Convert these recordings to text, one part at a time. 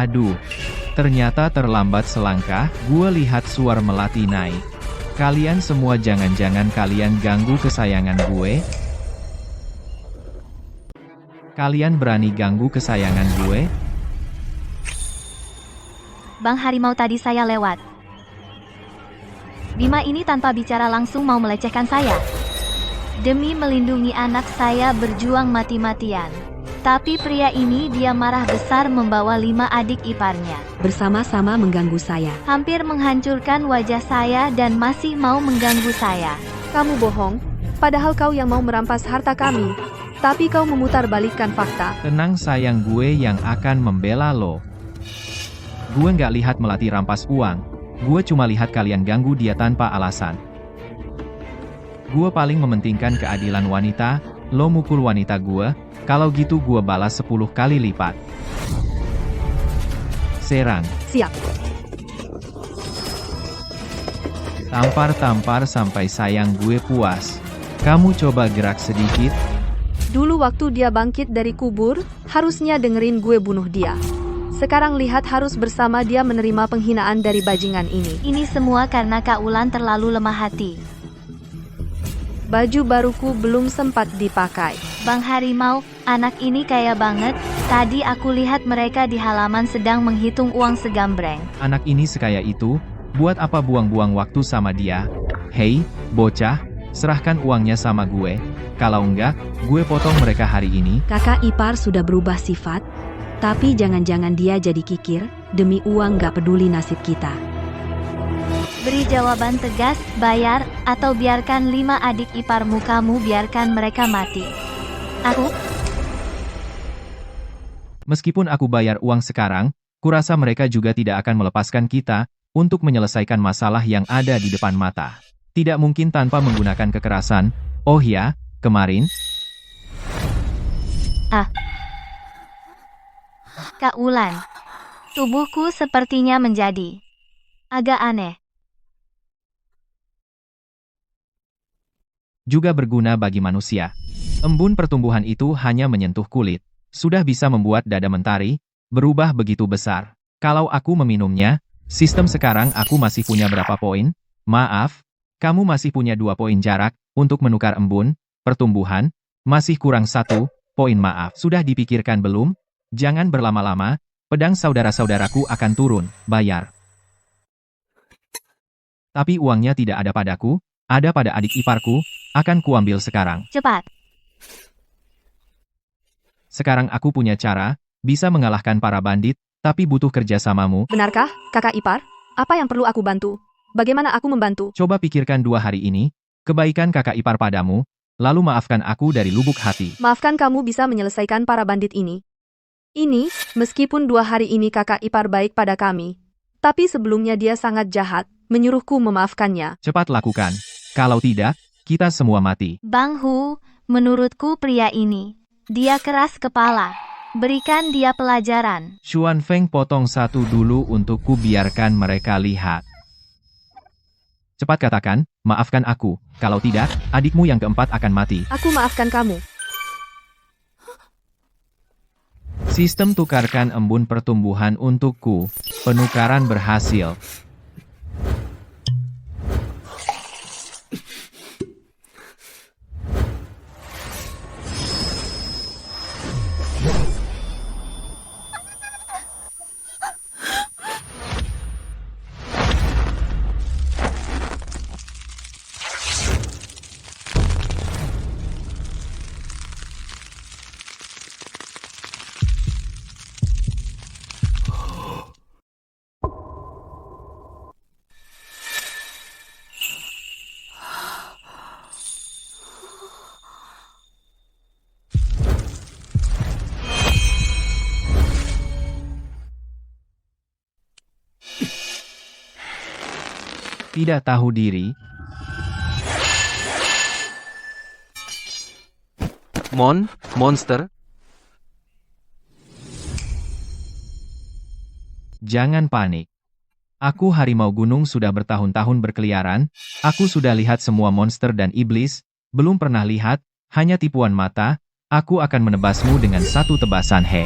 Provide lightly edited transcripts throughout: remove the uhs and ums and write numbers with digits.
Aduh, ternyata terlambat selangkah, gue lihat suar melati naik. Kalian semua jangan-jangan kalian ganggu kesayangan gue? Kalian berani ganggu kesayangan gue? Bang Harimau tadi saya lewat. Bima ini tanpa bicara langsung mau melecehkan saya. Demi melindungi anak saya berjuang mati-matian. Tapi pria ini dia marah besar membawa 5 adik iparnya. Bersama-sama mengganggu saya. Hampir menghancurkan wajah saya dan masih mau mengganggu saya. Kamu bohong, padahal kau yang mau merampas harta kami. Tapi kau memutarbalikkan fakta. Tenang sayang, gue yang akan membela lo. Gue nggak lihat melati rampas uang. Gue cuma lihat kalian ganggu dia tanpa alasan. Gue paling mementingkan keadilan wanita. Lo mukul wanita gue, kalau gitu gue balas 10 kali lipat. Serang. Siap. Tampar-tampar sampai sayang gue puas. Kamu coba gerak sedikit. Dulu waktu dia bangkit dari kubur, harusnya dengerin gue bunuh dia. Sekarang lihat harus bersama dia menerima penghinaan dari bajingan ini. Ini semua karena Kak Ulan terlalu lemah hati. Baju baruku belum sempat dipakai. Bang Harimau, anak ini kaya banget. Tadi aku lihat mereka di halaman sedang menghitung uang segambreng. Anak ini sekaya itu, buat apa buang-buang waktu sama dia? Hei, bocah, serahkan uangnya sama gue. Kalau enggak, gue potong mereka hari ini. Kakak ipar sudah berubah sifat, tapi jangan-jangan dia jadi kikir, demi uang gak peduli nasib kita. Beri jawaban tegas, bayar, atau biarkan 5 adik iparmu kamu biarkan mereka mati. Aku? Meskipun aku bayar uang sekarang, kurasa mereka juga tidak akan melepaskan kita, untuk menyelesaikan masalah yang ada di depan mata. Tidak mungkin tanpa menggunakan kekerasan. Oh ya, kemarin. Kak Ulan. Tubuhku sepertinya menjadi agak aneh. Juga berguna bagi manusia. Embun pertumbuhan itu hanya menyentuh kulit. Sudah bisa membuat dada mentari, berubah begitu besar. Kalau aku meminumnya, sistem sekarang aku masih punya berapa poin? Maaf, kamu masih punya 2 poin jarak, untuk menukar embun, pertumbuhan, masih kurang 1 poin maaf. Sudah dipikirkan belum? Jangan berlama-lama, pedang saudara-saudaraku akan turun, bayar. Tapi uangnya tidak ada padaku, ada pada adik iparku, akan kuambil sekarang. Cepat. Sekarang aku punya cara, bisa mengalahkan para bandit, tapi butuh kerjasamamu. Benarkah, kakak ipar? Apa yang perlu aku bantu? Bagaimana aku membantu? Coba pikirkan 2 hari ini, kebaikan kakak ipar padamu, lalu maafkan aku dari lubuk hati. Maafkan kamu bisa menyelesaikan para bandit ini. Ini, meskipun 2 hari ini kakak ipar baik pada kami. Tapi sebelumnya dia sangat jahat, menyuruhku memaafkannya. Cepat lakukan. Kalau tidak, kita semua mati. Bang Hu, menurutku pria ini, dia keras kepala. Berikan dia pelajaran. Xuan Feng potong 1 dulu untukku, biarkan mereka lihat. Cepat katakan, maafkan aku. Kalau tidak, adikmu yang keempat akan mati. Aku maafkan kamu. Sistem tukarkan embun pertumbuhan untukku. Penukaran berhasil. Tidak tahu diri. Monster? Jangan panik. Aku harimau gunung sudah bertahun-tahun berkeliaran, aku sudah lihat semua monster dan iblis, belum pernah lihat, hanya tipuan mata, aku akan menebasmu dengan 1 tebasan he.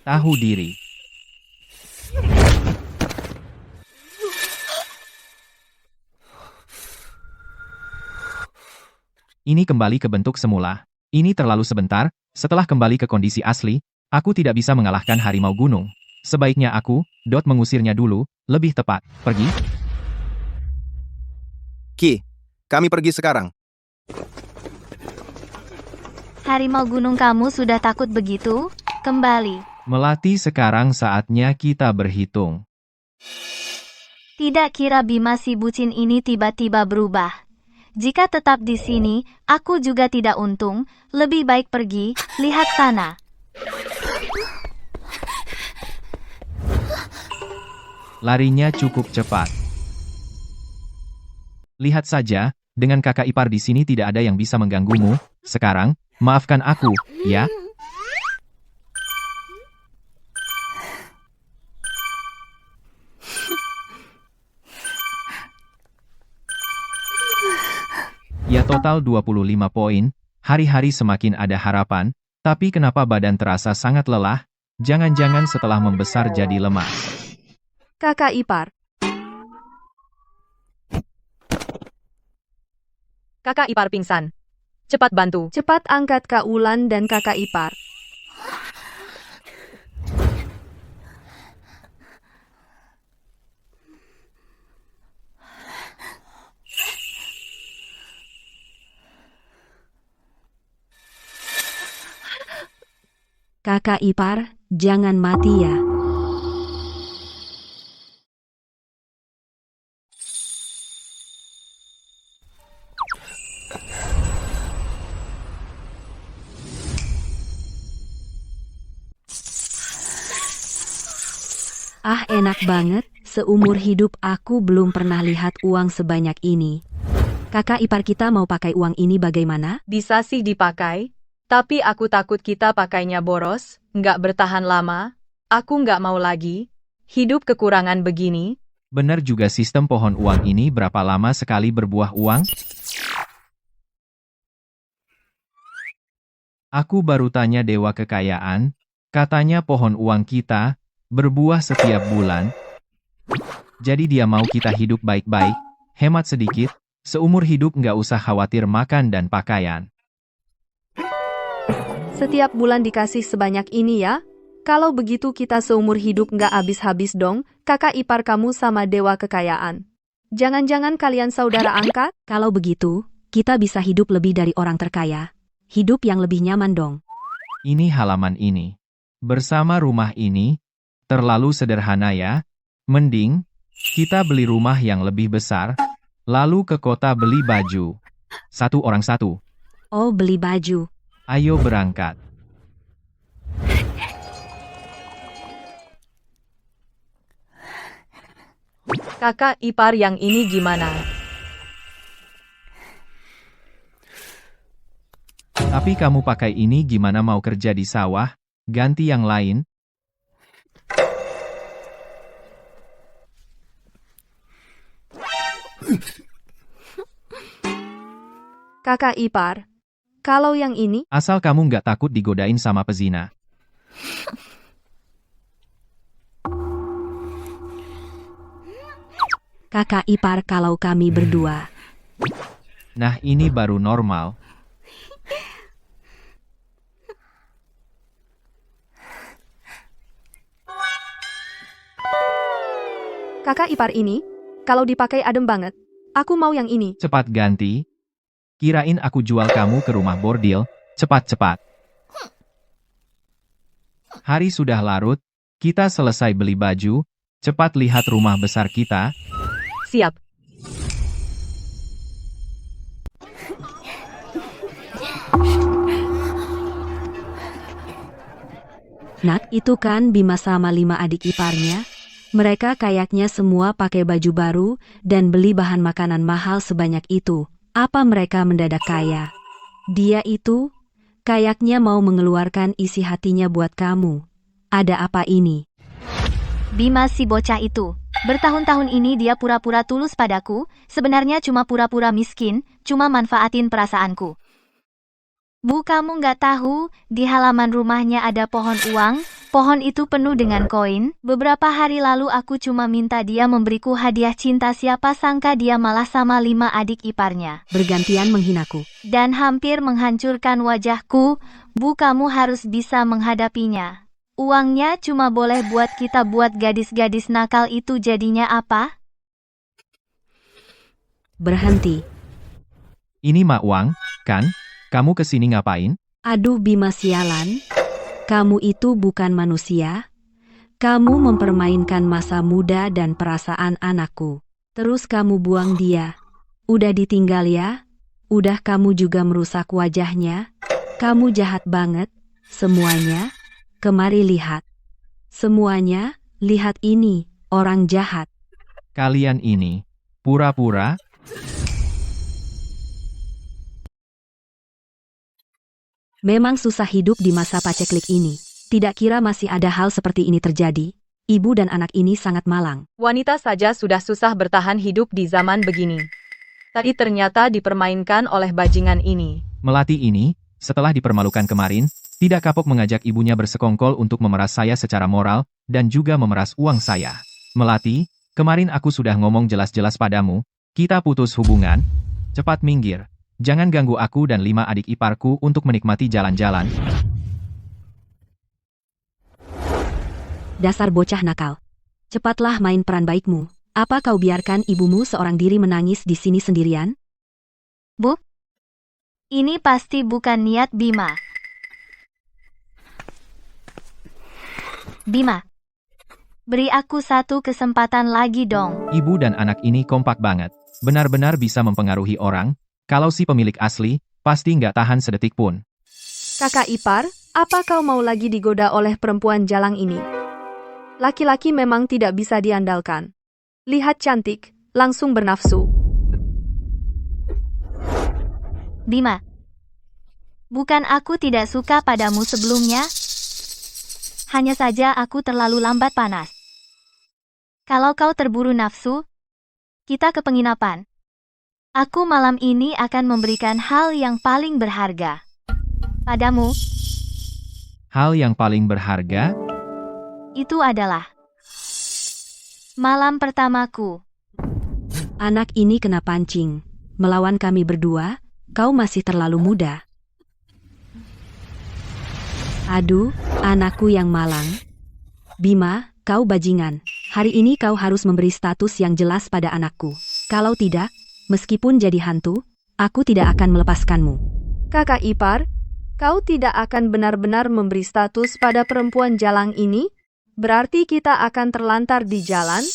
Tahu diri. Ini kembali ke bentuk semula. Ini terlalu sebentar, setelah kembali ke kondisi asli, aku tidak bisa mengalahkan harimau gunung. Sebaiknya aku, mengusirnya dulu, lebih tepat, pergi. Ki, kami pergi sekarang. Harimau gunung kamu sudah takut begitu? Kembali. Melati sekarang saatnya kita berhitung. Tidak kira Bima si bucin ini tiba-tiba berubah. Jika tetap di sini, aku juga tidak untung. Lebih baik pergi, lihat sana. Larinya cukup cepat. Lihat saja, dengan kakak ipar di sini tidak ada yang bisa mengganggumu. Sekarang, maafkan aku, ya? Ya total 25 poin, hari-hari semakin ada harapan, tapi kenapa badan terasa sangat lelah? Jangan-jangan setelah membesar jadi lemah. Kakak ipar. Kakak ipar pingsan. Cepat bantu. Cepat angkat Kak Ulan dan kakak ipar. Kakak ipar, jangan mati ya. Ah, enak banget, seumur hidup aku belum pernah lihat uang sebanyak ini. Kakak ipar kita mau pakai uang ini bagaimana? Bisa sih dipakai, tapi aku takut kita pakainya boros, nggak bertahan lama. Aku nggak mau lagi hidup kekurangan begini. Benar juga sistem pohon uang ini berapa lama sekali berbuah uang? Aku baru tanya Dewa Kekayaan, katanya pohon uang kita berbuah setiap bulan. Jadi dia mau kita hidup baik-baik, hemat sedikit, seumur hidup nggak usah khawatir makan dan pakaian. Setiap bulan dikasih sebanyak ini ya? Kalau begitu kita seumur hidup nggak habis-habis dong, kakak ipar kamu sama Dewa Kekayaan. Jangan-jangan kalian saudara angkat? Kalau begitu, kita bisa hidup lebih dari orang terkaya. Hidup yang lebih nyaman dong. Ini halaman ini. Bersama rumah ini, terlalu sederhana ya. Mending, kita beli rumah yang lebih besar, lalu ke kota beli baju. Satu orang satu. Oh, beli baju. Ayo berangkat. Kakak ipar yang ini gimana? Tapi kamu pakai ini gimana mau kerja di sawah? Ganti yang lain. Kakak ipar. Kalau yang ini, Asal kamu nggak takut digodain sama pezina. Kakak ipar kalau kami berdua. Nah ini baru normal. kakak ipar ini, kalau dipakai adem banget. Aku mau yang ini. Cepat ganti. Kirain aku jual kamu ke rumah bordil. Cepat-cepat. Hari sudah larut. Kita selesai beli baju. Cepat lihat rumah besar kita. Siap. Nak, itu kan Bima sama 5 adik iparnya. Mereka kayaknya semua pakai baju baru dan beli bahan makanan mahal sebanyak itu. Apa mereka mendadak kaya? Dia itu kayaknya mau mengeluarkan isi hatinya buat kamu. Ada apa ini? Bima si bocah itu. Bertahun-tahun ini dia pura-pura tulus padaku, sebenarnya cuma pura-pura miskin, cuma manfaatin perasaanku. Bu, kamu nggak tahu, di halaman rumahnya ada pohon uang. Pohon itu penuh dengan koin. Beberapa hari lalu aku cuma minta dia memberiku hadiah cinta, siapa sangka dia malah sama 5 adik iparnya. Bergantian menghinaku. Dan hampir menghancurkan wajahku. Bu, kamu harus bisa menghadapinya. Uangnya cuma boleh buat kita, buat gadis-gadis nakal itu jadinya apa? Berhenti. Ini mah uang, kan? Kamu kesini ngapain? Aduh Bima sialan. Kamu itu bukan manusia. Kamu mempermainkan masa muda dan perasaan anakku. Terus kamu buang dia. Udah ditinggal ya? Udah kamu juga merusak wajahnya? Kamu jahat banget. Semuanya. Kemari lihat. Semuanya, lihat ini, orang jahat. Kalian ini, pura-pura. Memang susah hidup di masa paceklik ini. Tidak kira masih ada hal seperti ini terjadi. Ibu dan anak ini sangat malang. Wanita saja sudah susah bertahan hidup di zaman begini. Tadi ternyata dipermainkan oleh bajingan ini. Melati ini, setelah dipermalukan kemarin, tidak kapok mengajak ibunya bersekongkol untuk memeras saya secara moral, dan juga memeras uang saya. Melati, kemarin aku sudah ngomong jelas-jelas padamu, kita putus hubungan. Cepat minggir. Jangan ganggu aku dan 5 adik iparku untuk menikmati jalan-jalan. Dasar bocah nakal. Cepatlah main peran baikmu. Apa kau biarkan ibumu seorang diri menangis di sini sendirian? Bu, ini pasti bukan niat Bima. Bima, beri aku satu kesempatan lagi dong. Ibu dan anak ini kompak banget. Benar-benar bisa mempengaruhi orang. Kalau si pemilik asli, pasti nggak tahan sedetik pun. Kakak ipar, apa kau mau lagi digoda oleh perempuan jalang ini? Laki-laki memang tidak bisa diandalkan. Lihat cantik, langsung bernafsu. Bima, bukan aku tidak suka padamu sebelumnya. Hanya saja aku terlalu lambat panas. Kalau kau terburu nafsu, kita ke penginapan. Aku malam ini akan memberikan hal yang paling berharga padamu. Hal yang paling berharga? Itu adalah malam pertamaku. Anak ini kena pancing. Melawan kami berdua, kau masih terlalu muda. Aduh, anakku yang malang. Bima, kau bajingan. Hari ini kau harus memberi status yang jelas pada anakku. Kalau tidak, meskipun jadi hantu, aku tidak akan melepaskanmu. Kakak ipar, kau tidak akan benar-benar memberi status pada perempuan jalang ini? Berarti kita akan terlantar di jalan?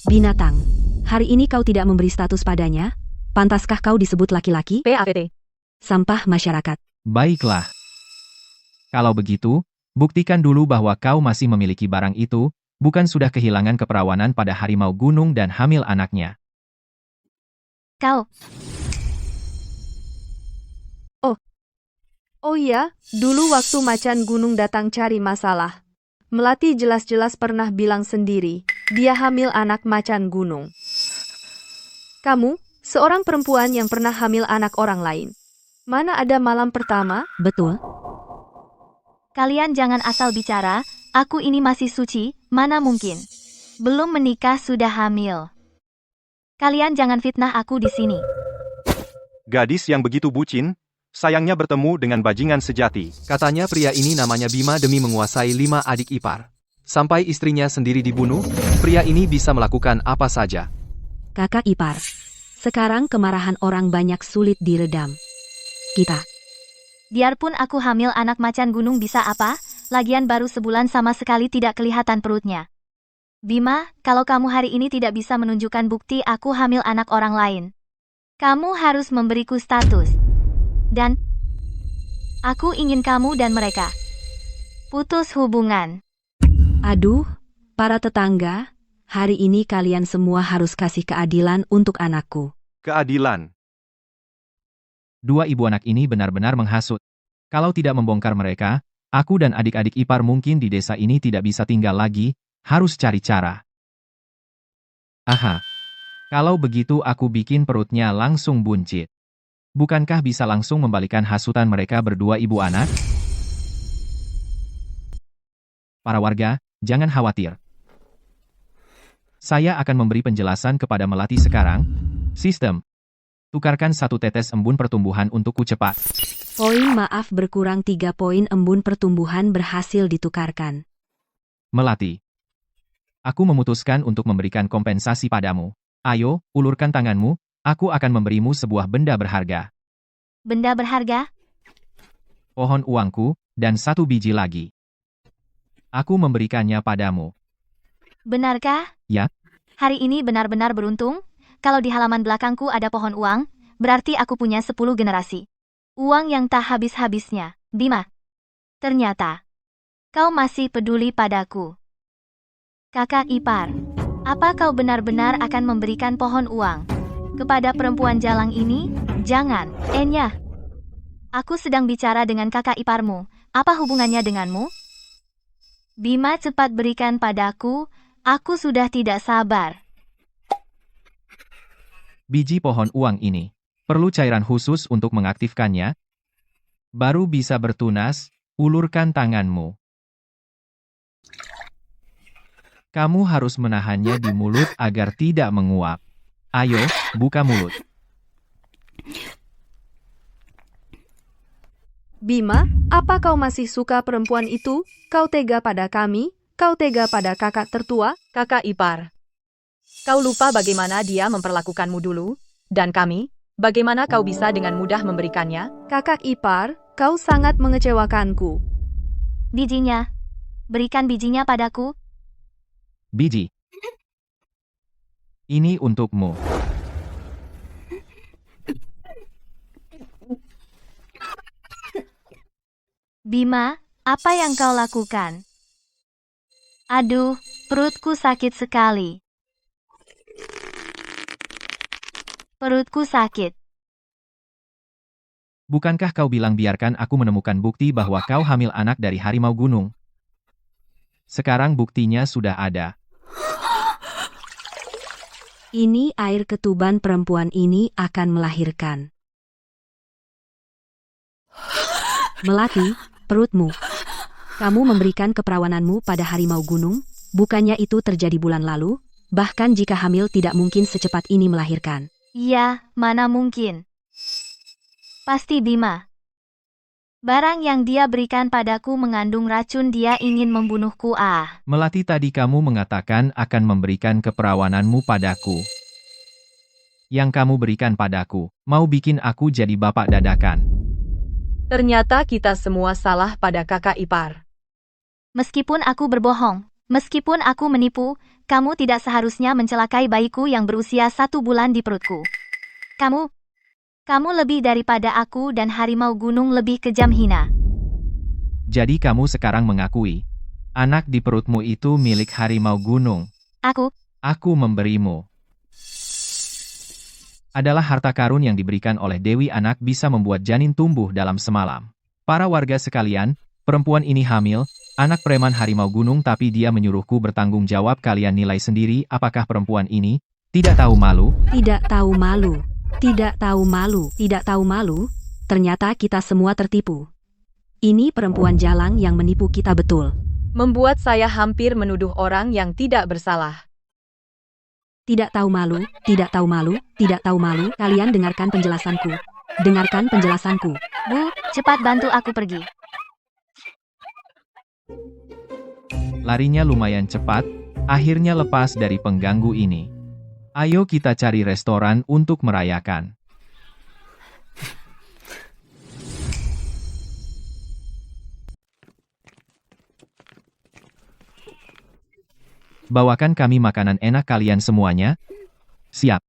Binatang, hari ini kau tidak memberi status padanya? Pantaskah kau disebut laki-laki? PAVT. Sampah masyarakat. Baiklah. Kalau begitu, buktikan dulu bahwa kau masih memiliki barang itu, bukan sudah kehilangan keperawanan pada harimau gunung dan hamil anaknya. Kau, Oh iya, dulu waktu macan gunung datang cari masalah. Melati jelas-jelas pernah bilang sendiri, dia hamil anak macan gunung. Kamu, seorang perempuan yang pernah hamil anak orang lain. Mana ada malam pertama? Betul. kalian jangan asal bicara, aku ini masih suci, mana mungkin. Belum menikah sudah hamil. Kalian jangan fitnah aku di sini. Gadis yang begitu bucin, sayangnya bertemu dengan bajingan sejati. Katanya pria ini namanya Bima demi menguasai 5 adik ipar. Sampai istrinya sendiri dibunuh, pria ini bisa melakukan apa saja. Kakak ipar. Sekarang kemarahan orang banyak sulit diredam. Kita. Biarpun aku hamil anak macan gunung bisa apa, lagian baru sebulan sama sekali tidak kelihatan perutnya. Bima, kalau kamu hari ini tidak bisa menunjukkan bukti aku hamil anak orang lain, kamu harus memberiku status. Dan aku ingin kamu dan mereka putus hubungan. Aduh, para tetangga, hari ini kalian semua harus kasih keadilan untuk anakku. Keadilan. Dua ibu anak ini benar-benar menghasut. Kalau tidak membongkar mereka, aku dan adik-adik ipar mungkin di desa ini tidak bisa tinggal lagi, harus cari cara. Aha, kalau begitu aku bikin perutnya langsung buncit. Bukankah bisa langsung membalikan hasutan mereka berdua ibu anak? Para warga, jangan khawatir. Saya akan memberi penjelasan kepada Melati sekarang. Sistem. Tukarkan 1 tetes embun pertumbuhan untukku cepat. Poin maaf berkurang 3 poin embun pertumbuhan berhasil ditukarkan. Melati. Aku memutuskan untuk memberikan kompensasi padamu. Ayo, ulurkan tanganmu, aku akan memberimu sebuah benda berharga. Benda berharga? Pohon uangku, dan 1 biji lagi. Aku memberikannya padamu. Benarkah? Ya. Hari ini benar-benar beruntung. Kalau di halaman belakangku ada pohon uang, berarti aku punya 10 generasi. Uang yang tak habis-habisnya. Bima. Ternyata, kau masih peduli padaku. Kakak ipar, apa kau benar-benar akan memberikan pohon uang kepada perempuan jalang ini? Jangan, Enya. Aku sedang bicara dengan kakak iparmu. Apa hubungannya denganmu? Bima, cepat berikan padaku. Aku sudah tidak sabar. Biji pohon uang ini perlu cairan khusus untuk mengaktifkannya. Baru bisa bertunas, ulurkan tanganmu. Kamu harus menahannya di mulut agar tidak menguap. Ayo, buka mulut. Bima, apa kau masih suka perempuan itu? Kau tega pada kami? Kau tega pada kakak tertua? Kakak ipar. Kau lupa bagaimana dia memperlakukanmu dulu? Dan kami? Bagaimana kau bisa dengan mudah memberikannya? Kakak ipar, kau sangat mengecewakanku. Bijinya. Berikan bijinya padaku. Biji. Ini untukmu. Bima, apa yang kau lakukan? Aduh, perutku sakit sekali. Perutku sakit. Bukankah kau bilang biarkan aku menemukan bukti bahwa kau hamil anak dari harimau gunung? Sekarang buktinya sudah ada. Ini air ketuban perempuan ini akan melahirkan. Melati, perutmu. Kamu memberikan keperawananmu pada harimau gunung, bukannya itu terjadi bulan lalu? Bahkan jika hamil tidak mungkin secepat ini melahirkan. Iya, mana mungkin. Pasti Bima. Barang yang dia berikan padaku mengandung racun, dia ingin membunuhku. Melati, tadi kamu mengatakan akan memberikan keperawananmu padaku. Yang kamu berikan padaku, mau bikin aku jadi bapak dadakan. Ternyata kita semua salah pada kakak ipar. Meskipun aku berbohong, meskipun aku menipu, kamu tidak seharusnya mencelakai bayiku yang berusia 1 bulan di perutku. Kamu lebih daripada aku, dan harimau gunung lebih kejam, hina. Jadi kamu sekarang mengakui, anak di perutmu itu milik harimau gunung. Aku memberimu. Adalah harta karun yang diberikan oleh Dewi. Anak bisa membuat janin tumbuh dalam semalam. Para warga sekalian, perempuan ini hamil, anak preman harimau gunung, tapi dia menyuruhku bertanggung jawab. Kalian nilai sendiri, apakah perempuan ini tidak tahu malu? Tidak tahu malu. Tidak tahu malu. Tidak tahu malu. Ternyata kita semua tertipu. Ini perempuan jalang yang menipu kita betul. Membuat saya hampir menuduh orang yang tidak bersalah. Tidak tahu malu, tidak tahu malu, tidak tahu malu. Kalian dengarkan penjelasanku. Dengarkan penjelasanku. Bu, cepat bantu aku pergi. Larinya lumayan cepat, akhirnya lepas dari pengganggu ini. Ayo kita cari restoran untuk merayakan. Bawakan kami makanan enak kalian semuanya. Siap.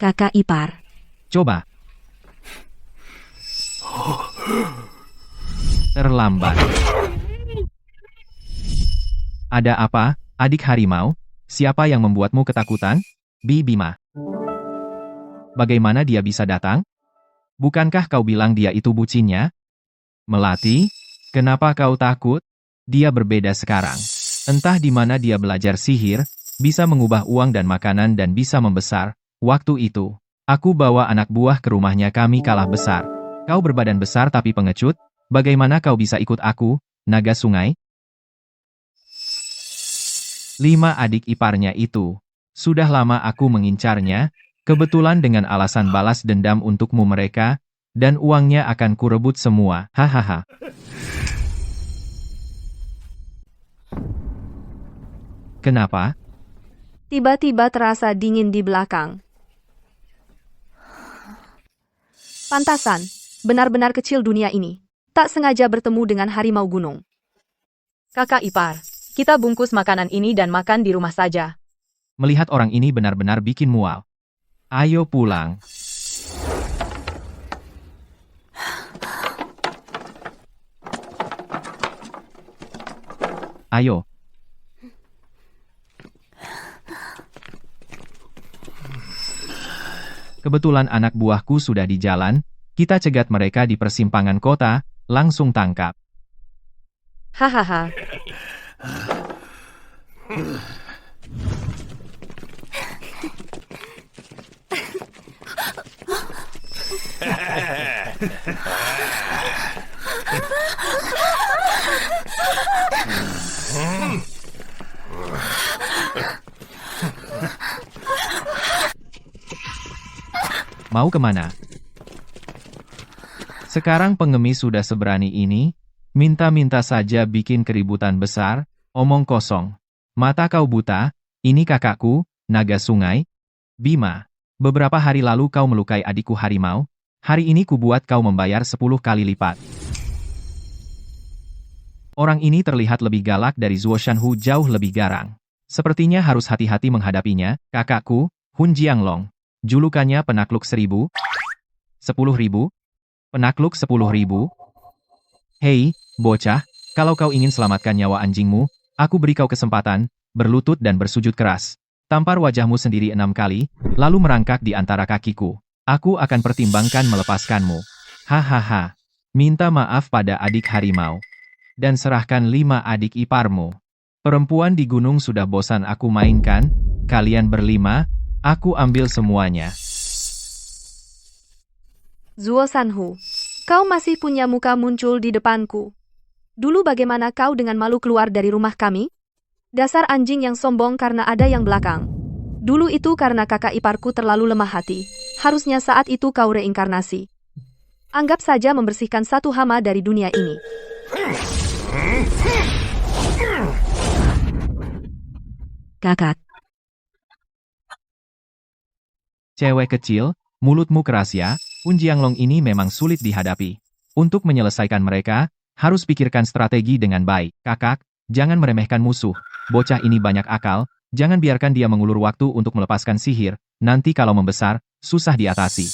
Kakak ipar. Coba. Terlambat. Ada apa, adik harimau? Siapa yang membuatmu ketakutan? Bima. Bagaimana dia bisa datang? Bukankah kau bilang dia itu bucinnya? Melati? Kenapa kau takut? Dia berbeda sekarang. Entah di mana dia belajar sihir, bisa mengubah uang dan makanan dan bisa membesar. Waktu itu, aku bawa anak buah ke rumahnya, kami kalah besar. Kau berbadan besar tapi pengecut, bagaimana kau bisa ikut aku, naga sungai? 5 adik iparnya itu. Sudah lama aku mengincarnya, kebetulan dengan alasan balas dendam untukmu mereka, dan uangnya akan kurebut semua, hahaha. Kenapa? Tiba-tiba terasa dingin di belakang. Pantasan, benar-benar kecil dunia ini. Tak sengaja bertemu dengan harimau gunung. Kakak ipar, kita bungkus makanan ini dan makan di rumah saja. Melihat orang ini benar-benar bikin mual. Ayo pulang. Ayo. Kebetulan anak buahku sudah di jalan, kita cegat mereka di persimpangan kota, langsung tangkap. Hahaha. Mau kemana? Sekarang pengemis sudah seberani ini, minta-minta saja bikin keributan besar, omong kosong. Mata kau buta, ini kakakku, naga sungai. Bima, beberapa hari lalu kau melukai adikku harimau, hari ini kubuat kau membayar 10 kali lipat. Orang ini terlihat lebih galak dari Zuo Shanhu, jauh lebih garang. Sepertinya harus hati-hati menghadapinya, kakakku, Hun Jianglong. Julukannya penakluk 1000. 10.000? Penakluk 10.000? Hei, bocah, kalau kau ingin selamatkan nyawa anjingmu, aku beri kau kesempatan, berlutut dan bersujud keras. Tampar wajahmu sendiri 6 kali, lalu merangkak di antara kakiku. Aku akan pertimbangkan melepaskanmu. Hahaha. Minta maaf pada adik harimau. Dan serahkan 5 adik iparmu. Perempuan di gunung sudah bosan aku mainkan, kalian berlima, aku ambil semuanya. Zuo Shanhu, kau masih punya muka muncul di depanku. Dulu bagaimana kau dengan malu keluar dari rumah kami? Dasar anjing yang sombong karena ada yang belakang. Dulu itu karena kakak iparku terlalu lemah hati. Harusnya saat itu kau reinkarnasi. Anggap saja membersihkan satu hama dari dunia ini. Kakak, Cewek kecil, mulutmu keras ya, Hun Jianglong ini memang sulit dihadapi. Untuk menyelesaikan mereka, harus pikirkan strategi dengan baik. Kakak, jangan meremehkan musuh. Bocah ini banyak akal, jangan biarkan dia mengulur waktu untuk melepaskan sihir, nanti kalau membesar, susah diatasi.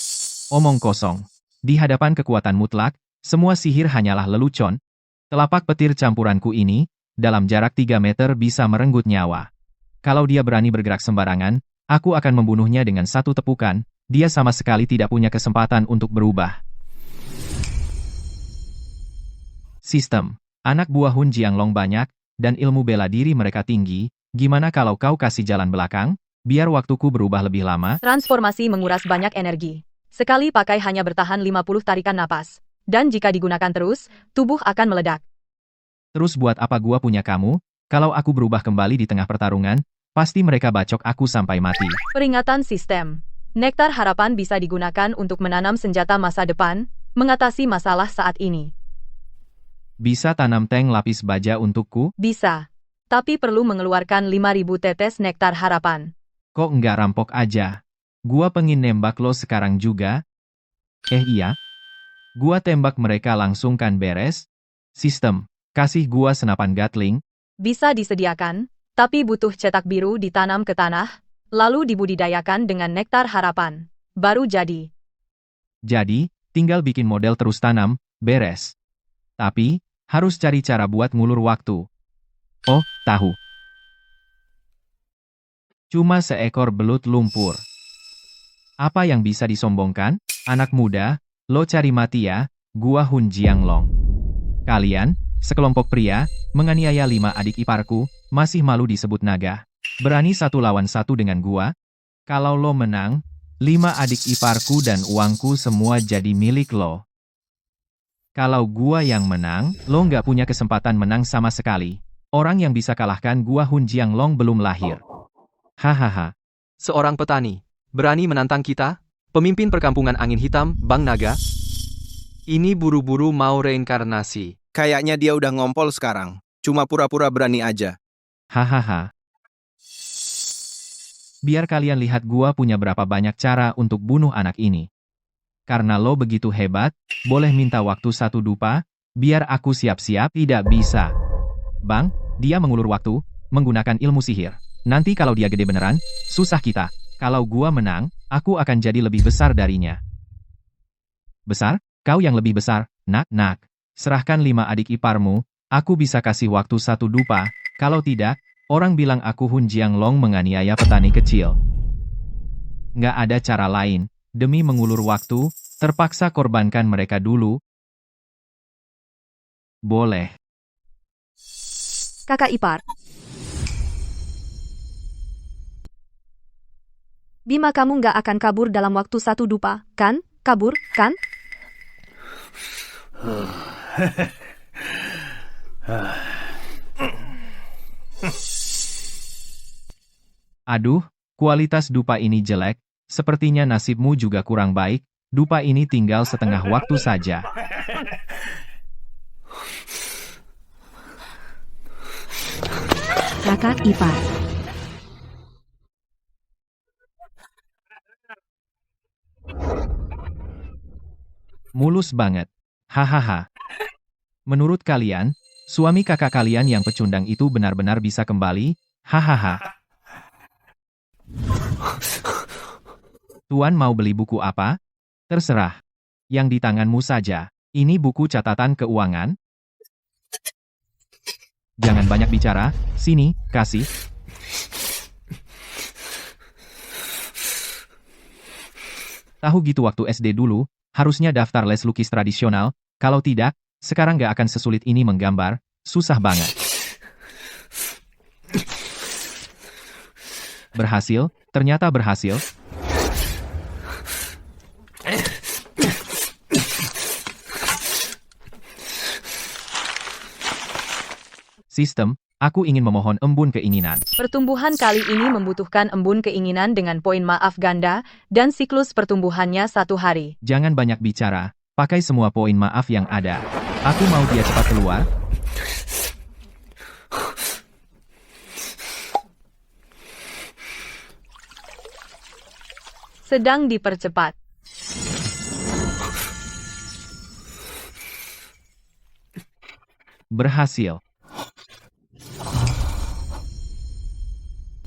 Omong kosong. Di hadapan kekuatan mutlak, semua sihir hanyalah lelucon. Telapak petir campuranku ini, dalam jarak 3 meter bisa merenggut nyawa. Kalau dia berani bergerak sembarangan, aku akan membunuhnya dengan satu tepukan, dia sama sekali tidak punya kesempatan untuk berubah. Sistem. Anak buah Hun Jianglong banyak, dan ilmu bela diri mereka tinggi, gimana kalau kau kasih jalan belakang, biar waktuku berubah lebih lama? Transformasi menguras banyak energi. Sekali pakai hanya bertahan 50 tarikan napas. Dan jika digunakan terus, tubuh akan meledak. Terus buat apa gua punya kamu? Kalau aku berubah kembali di tengah pertarungan, pasti mereka bacok aku sampai mati. Peringatan sistem. Nektar harapan bisa digunakan untuk menanam senjata masa depan, mengatasi masalah saat ini. Bisa tanam tank lapis baja untukku? Bisa. Tapi perlu mengeluarkan 5.000 tetes nektar harapan. Kok nggak rampok aja? Gua pengen nembak lo sekarang juga. Iya? Gua tembak mereka langsung kan beres? Sistem. Kasih gua senapan Gatling. Bisa disediakan, tapi butuh cetak biru ditanam ke tanah, lalu dibudidayakan dengan nektar harapan. Baru jadi. Jadi, tinggal bikin model terus tanam, beres. Tapi, harus cari cara buat ngulur waktu. Oh, tahu. Cuma seekor belut lumpur. Apa yang bisa disombongkan? Anak muda, lo cari mati ya, gua Hun Jianglong. Kalian, sekelompok pria, menganiaya 5 adik iparku, masih malu disebut naga. Berani 1 lawan 1 dengan gua? Kalau lo menang, 5 adik iparku dan uangku semua jadi milik lo. Kalau gua yang menang, lo nggak punya kesempatan menang sama sekali. Orang yang bisa kalahkan gua Hun Jianglong belum lahir. Hahaha. Seorang petani, berani menantang kita? Pemimpin perkampungan angin hitam, Bang Naga? Ini buru-buru mau reinkarnasi. Kayaknya dia udah ngompol sekarang. Cuma pura-pura berani aja. Hahaha. Biar kalian lihat gua punya berapa banyak cara untuk bunuh anak ini. Karena lo begitu hebat, boleh minta waktu 1 dupa, biar aku siap-siap. Tidak bisa. Bang, dia mengulur waktu, menggunakan ilmu sihir. Nanti kalau dia gede beneran, susah kita. Kalau gua menang, aku akan jadi lebih besar darinya. Besar? Kau yang lebih besar, nak. Serahkan 5 adik iparmu, aku bisa kasih waktu 1 dupa, kalau tidak, orang bilang aku Hun Jianglong menganiaya petani kecil. Nggak ada cara lain, demi mengulur waktu, terpaksa korbankan mereka dulu. Boleh. Kakak ipar. Bima, kamu nggak akan kabur dalam waktu 1 dupa, kan? Kabur, kan? Aduh, kualitas dupa ini jelek, sepertinya nasibmu juga kurang baik, dupa ini tinggal setengah waktu saja. Kakak ipar. Mulus banget. Hahaha. Menurut kalian, suami kakak kalian yang pecundang itu benar-benar bisa kembali? Hahaha. Tuan mau beli buku apa? Terserah. Yang di tanganmu saja. Ini buku catatan keuangan. Jangan banyak bicara, sini, kasih. Tahu gitu waktu SD dulu, harusnya daftar les lukis tradisional, kalau tidak, sekarang gak akan sesulit ini menggambar, susah banget. Berhasil, ternyata berhasil. Sistem, aku ingin memohon embun keinginan. Pertumbuhan kali ini membutuhkan embun keinginan dengan poin maaf ganda, dan siklus pertumbuhannya 1 hari. Jangan banyak bicara, pakai semua poin maaf yang ada. Aku mau dia cepat keluar. Sedang dipercepat. Berhasil.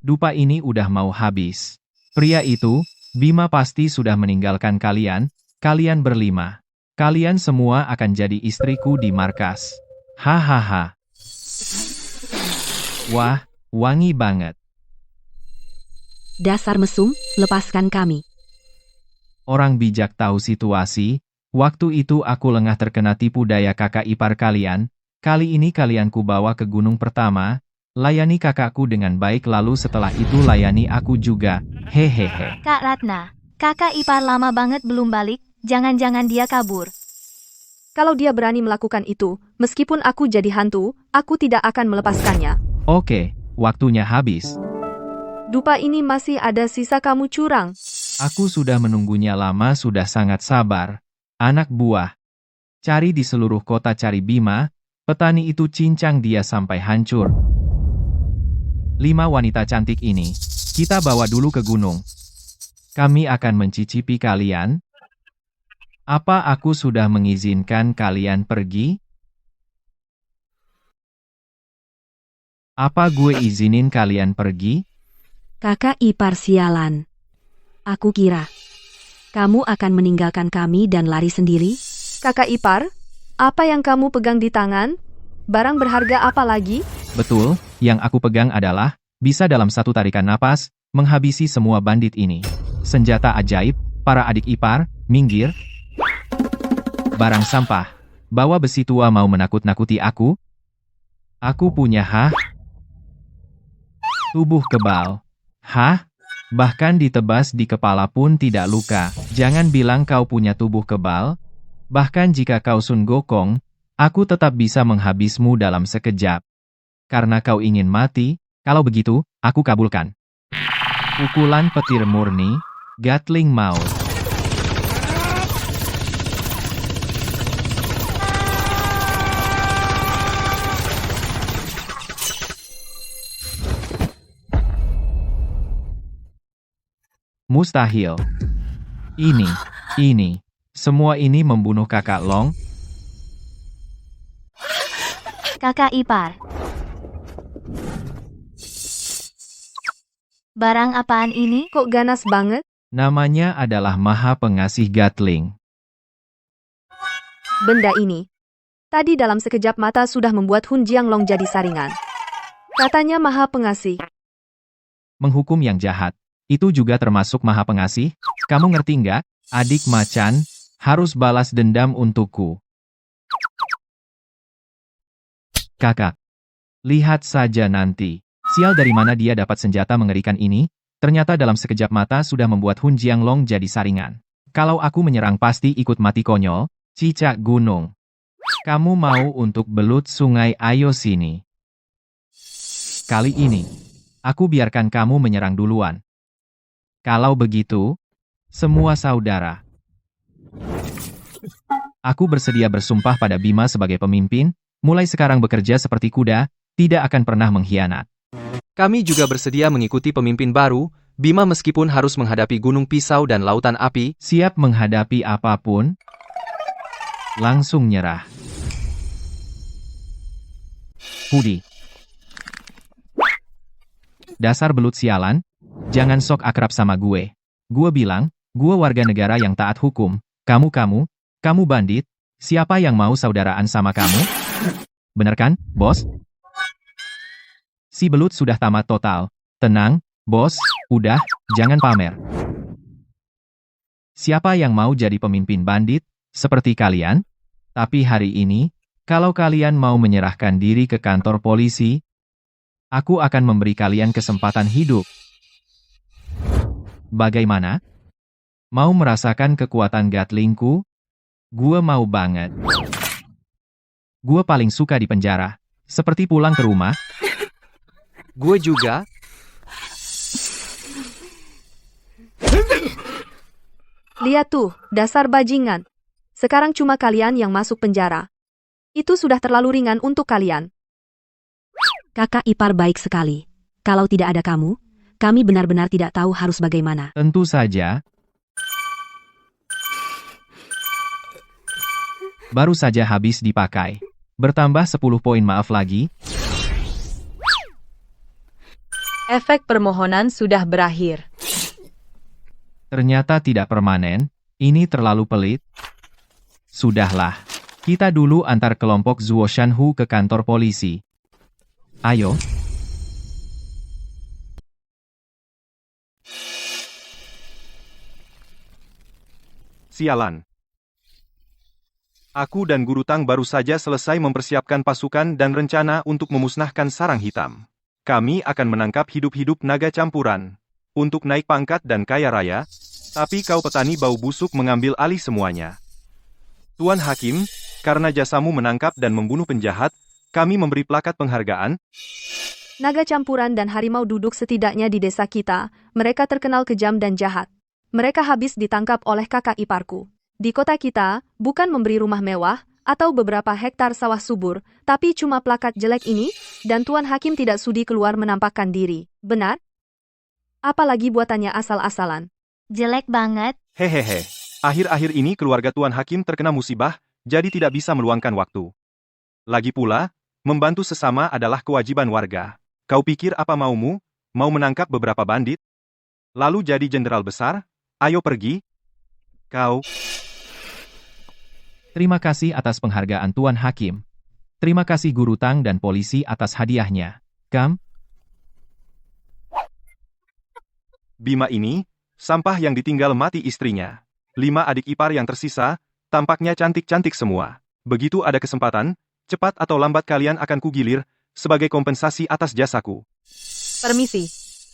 Dupa ini udah mau habis. Pria itu, Bima pasti sudah meninggalkan kalian, kalian berlima. Kalian semua akan jadi istriku di markas. Hahaha. Wah, wangi banget. Dasar mesum, lepaskan kami. Orang bijak tahu situasi, waktu itu aku lengah terkena tipu daya kakak ipar kalian, kali ini kalian ku bawa ke gunung pertama, layani kakakku dengan baik lalu setelah itu layani aku juga, hehehe. Kak Ratna, kakak ipar lama banget belum balik, jangan-jangan dia kabur. Kalau dia berani melakukan itu, meskipun aku jadi hantu, aku tidak akan melepaskannya. Oke, waktunya habis. Dupa ini masih ada sisa, kamu curang. Aku sudah menunggunya lama, sudah sangat sabar. Anak buah. Cari di seluruh kota, cari Bima, petani itu cincang dia sampai hancur. 5 wanita cantik ini, kita bawa dulu ke gunung. Kami akan mencicipi kalian. Apa aku sudah mengizinkan kalian pergi? Apa gue izinin kalian pergi? Kakak ipar sialan. Aku kira kamu akan meninggalkan kami dan lari sendiri. Kakak ipar, apa yang kamu pegang di tangan? Barang berharga apa lagi? Betul, yang aku pegang adalah, bisa dalam 1 tarikan napas, menghabisi semua bandit ini. Senjata ajaib, para adik ipar, minggir. Barang sampah, bawa besi tua mau menakut-nakuti aku? Aku punya Tubuh kebal. Hah? Bahkan ditebas di kepala pun tidak luka. Jangan bilang kau punya tubuh kebal. Bahkan jika kau Sun Gokong, aku tetap bisa menghabismu dalam sekejap. Karena kau ingin mati, kalau begitu, aku kabulkan. Pukulan petir murni, Gatling maut. Mustahil. Ini. Semua ini membunuh kakak Long. Kakak ipar. Barang apaan ini? Kok ganas banget? Namanya adalah Maha Pengasih Gatling. Benda ini. Tadi dalam sekejap mata sudah membuat Hun Jianglong jadi saringan. Katanya Maha Pengasih. Menghukum yang jahat. Itu juga termasuk Maha Pengasih? Kamu ngerti nggak, adik macan, harus balas dendam untukku. Kakak. Lihat saja nanti. Sial dari mana dia dapat senjata mengerikan ini? Ternyata dalam sekejap mata sudah membuat Hun Jianglong jadi saringan. Kalau aku menyerang pasti ikut mati konyol, cicak gunung. Kamu mau untuk belut sungai, ayo sini. Kali ini, aku biarkan kamu menyerang duluan. Kalau begitu, semua saudara. Aku bersedia bersumpah pada Bima sebagai pemimpin, mulai sekarang bekerja seperti kuda, tidak akan pernah mengkhianat. Kami juga bersedia mengikuti pemimpin baru, Bima meskipun harus menghadapi gunung pisau dan lautan api. Siap menghadapi apapun, langsung nyerah. Hudi. Dasar belut sialan, jangan sok akrab sama gue. Gue bilang, gue warga negara yang taat hukum. Kamu bandit. Siapa yang mau saudaraan sama kamu? Bener kan, bos? Si belut sudah tamat total. Tenang, bos, udah, jangan pamer. Siapa yang mau jadi pemimpin bandit, seperti kalian? Tapi hari ini, kalau kalian mau menyerahkan diri ke kantor polisi, aku akan memberi kalian kesempatan hidup. Bagaimana? Mau merasakan kekuatan Gatlingku? Gue mau banget. Gue paling suka di penjara. Seperti pulang ke rumah. Gue juga. Lihat tuh, dasar bajingan. Sekarang cuma kalian yang masuk penjara. Itu sudah terlalu ringan untuk kalian. Kakak ipar baik sekali. Kalau tidak ada kamu, kami benar-benar tidak tahu harus bagaimana. Tentu saja. Baru saja habis dipakai. Bertambah 10 poin maaf lagi. Efek permohonan sudah berakhir. Ternyata tidak permanen. Ini terlalu pelit. Sudahlah. Kita dulu antar kelompok Zuo Shanhu ke kantor polisi. Ayo. Sialan. Aku dan Guru Tang baru saja selesai mempersiapkan pasukan dan rencana untuk memusnahkan sarang hitam. Kami akan menangkap hidup-hidup naga campuran. Untuk naik pangkat dan kaya raya, tapi kau petani bau busuk mengambil alih semuanya. Tuan Hakim, karena jasamu menangkap dan membunuh penjahat, kami memberi plakat penghargaan. Naga campuran dan harimau duduk setidaknya di desa kita. Mereka terkenal kejam dan jahat. Mereka habis ditangkap oleh kakak iparku. Di kota kita, bukan memberi rumah mewah, atau beberapa hektar sawah subur, tapi cuma plakat jelek ini, dan Tuan Hakim tidak sudi keluar menampakkan diri. Benar? Apalagi buatannya asal-asalan. Jelek banget. Hehehe. Akhir-akhir ini keluarga Tuan Hakim terkena musibah, jadi tidak bisa meluangkan waktu. Lagi pula, membantu sesama adalah kewajiban warga. Kau pikir apa maumu? Mau menangkap beberapa bandit? Lalu jadi jenderal besar? Ayo pergi. Kau. Terima kasih atas penghargaan Tuan Hakim. Terima kasih Guru Tang dan polisi atas hadiahnya. Bima ini, sampah yang ditinggal mati istrinya. 5 adik ipar yang tersisa, tampaknya cantik-cantik semua. Begitu ada kesempatan, cepat atau lambat kalian akan kugilir, sebagai kompensasi atas jasaku. Permisi.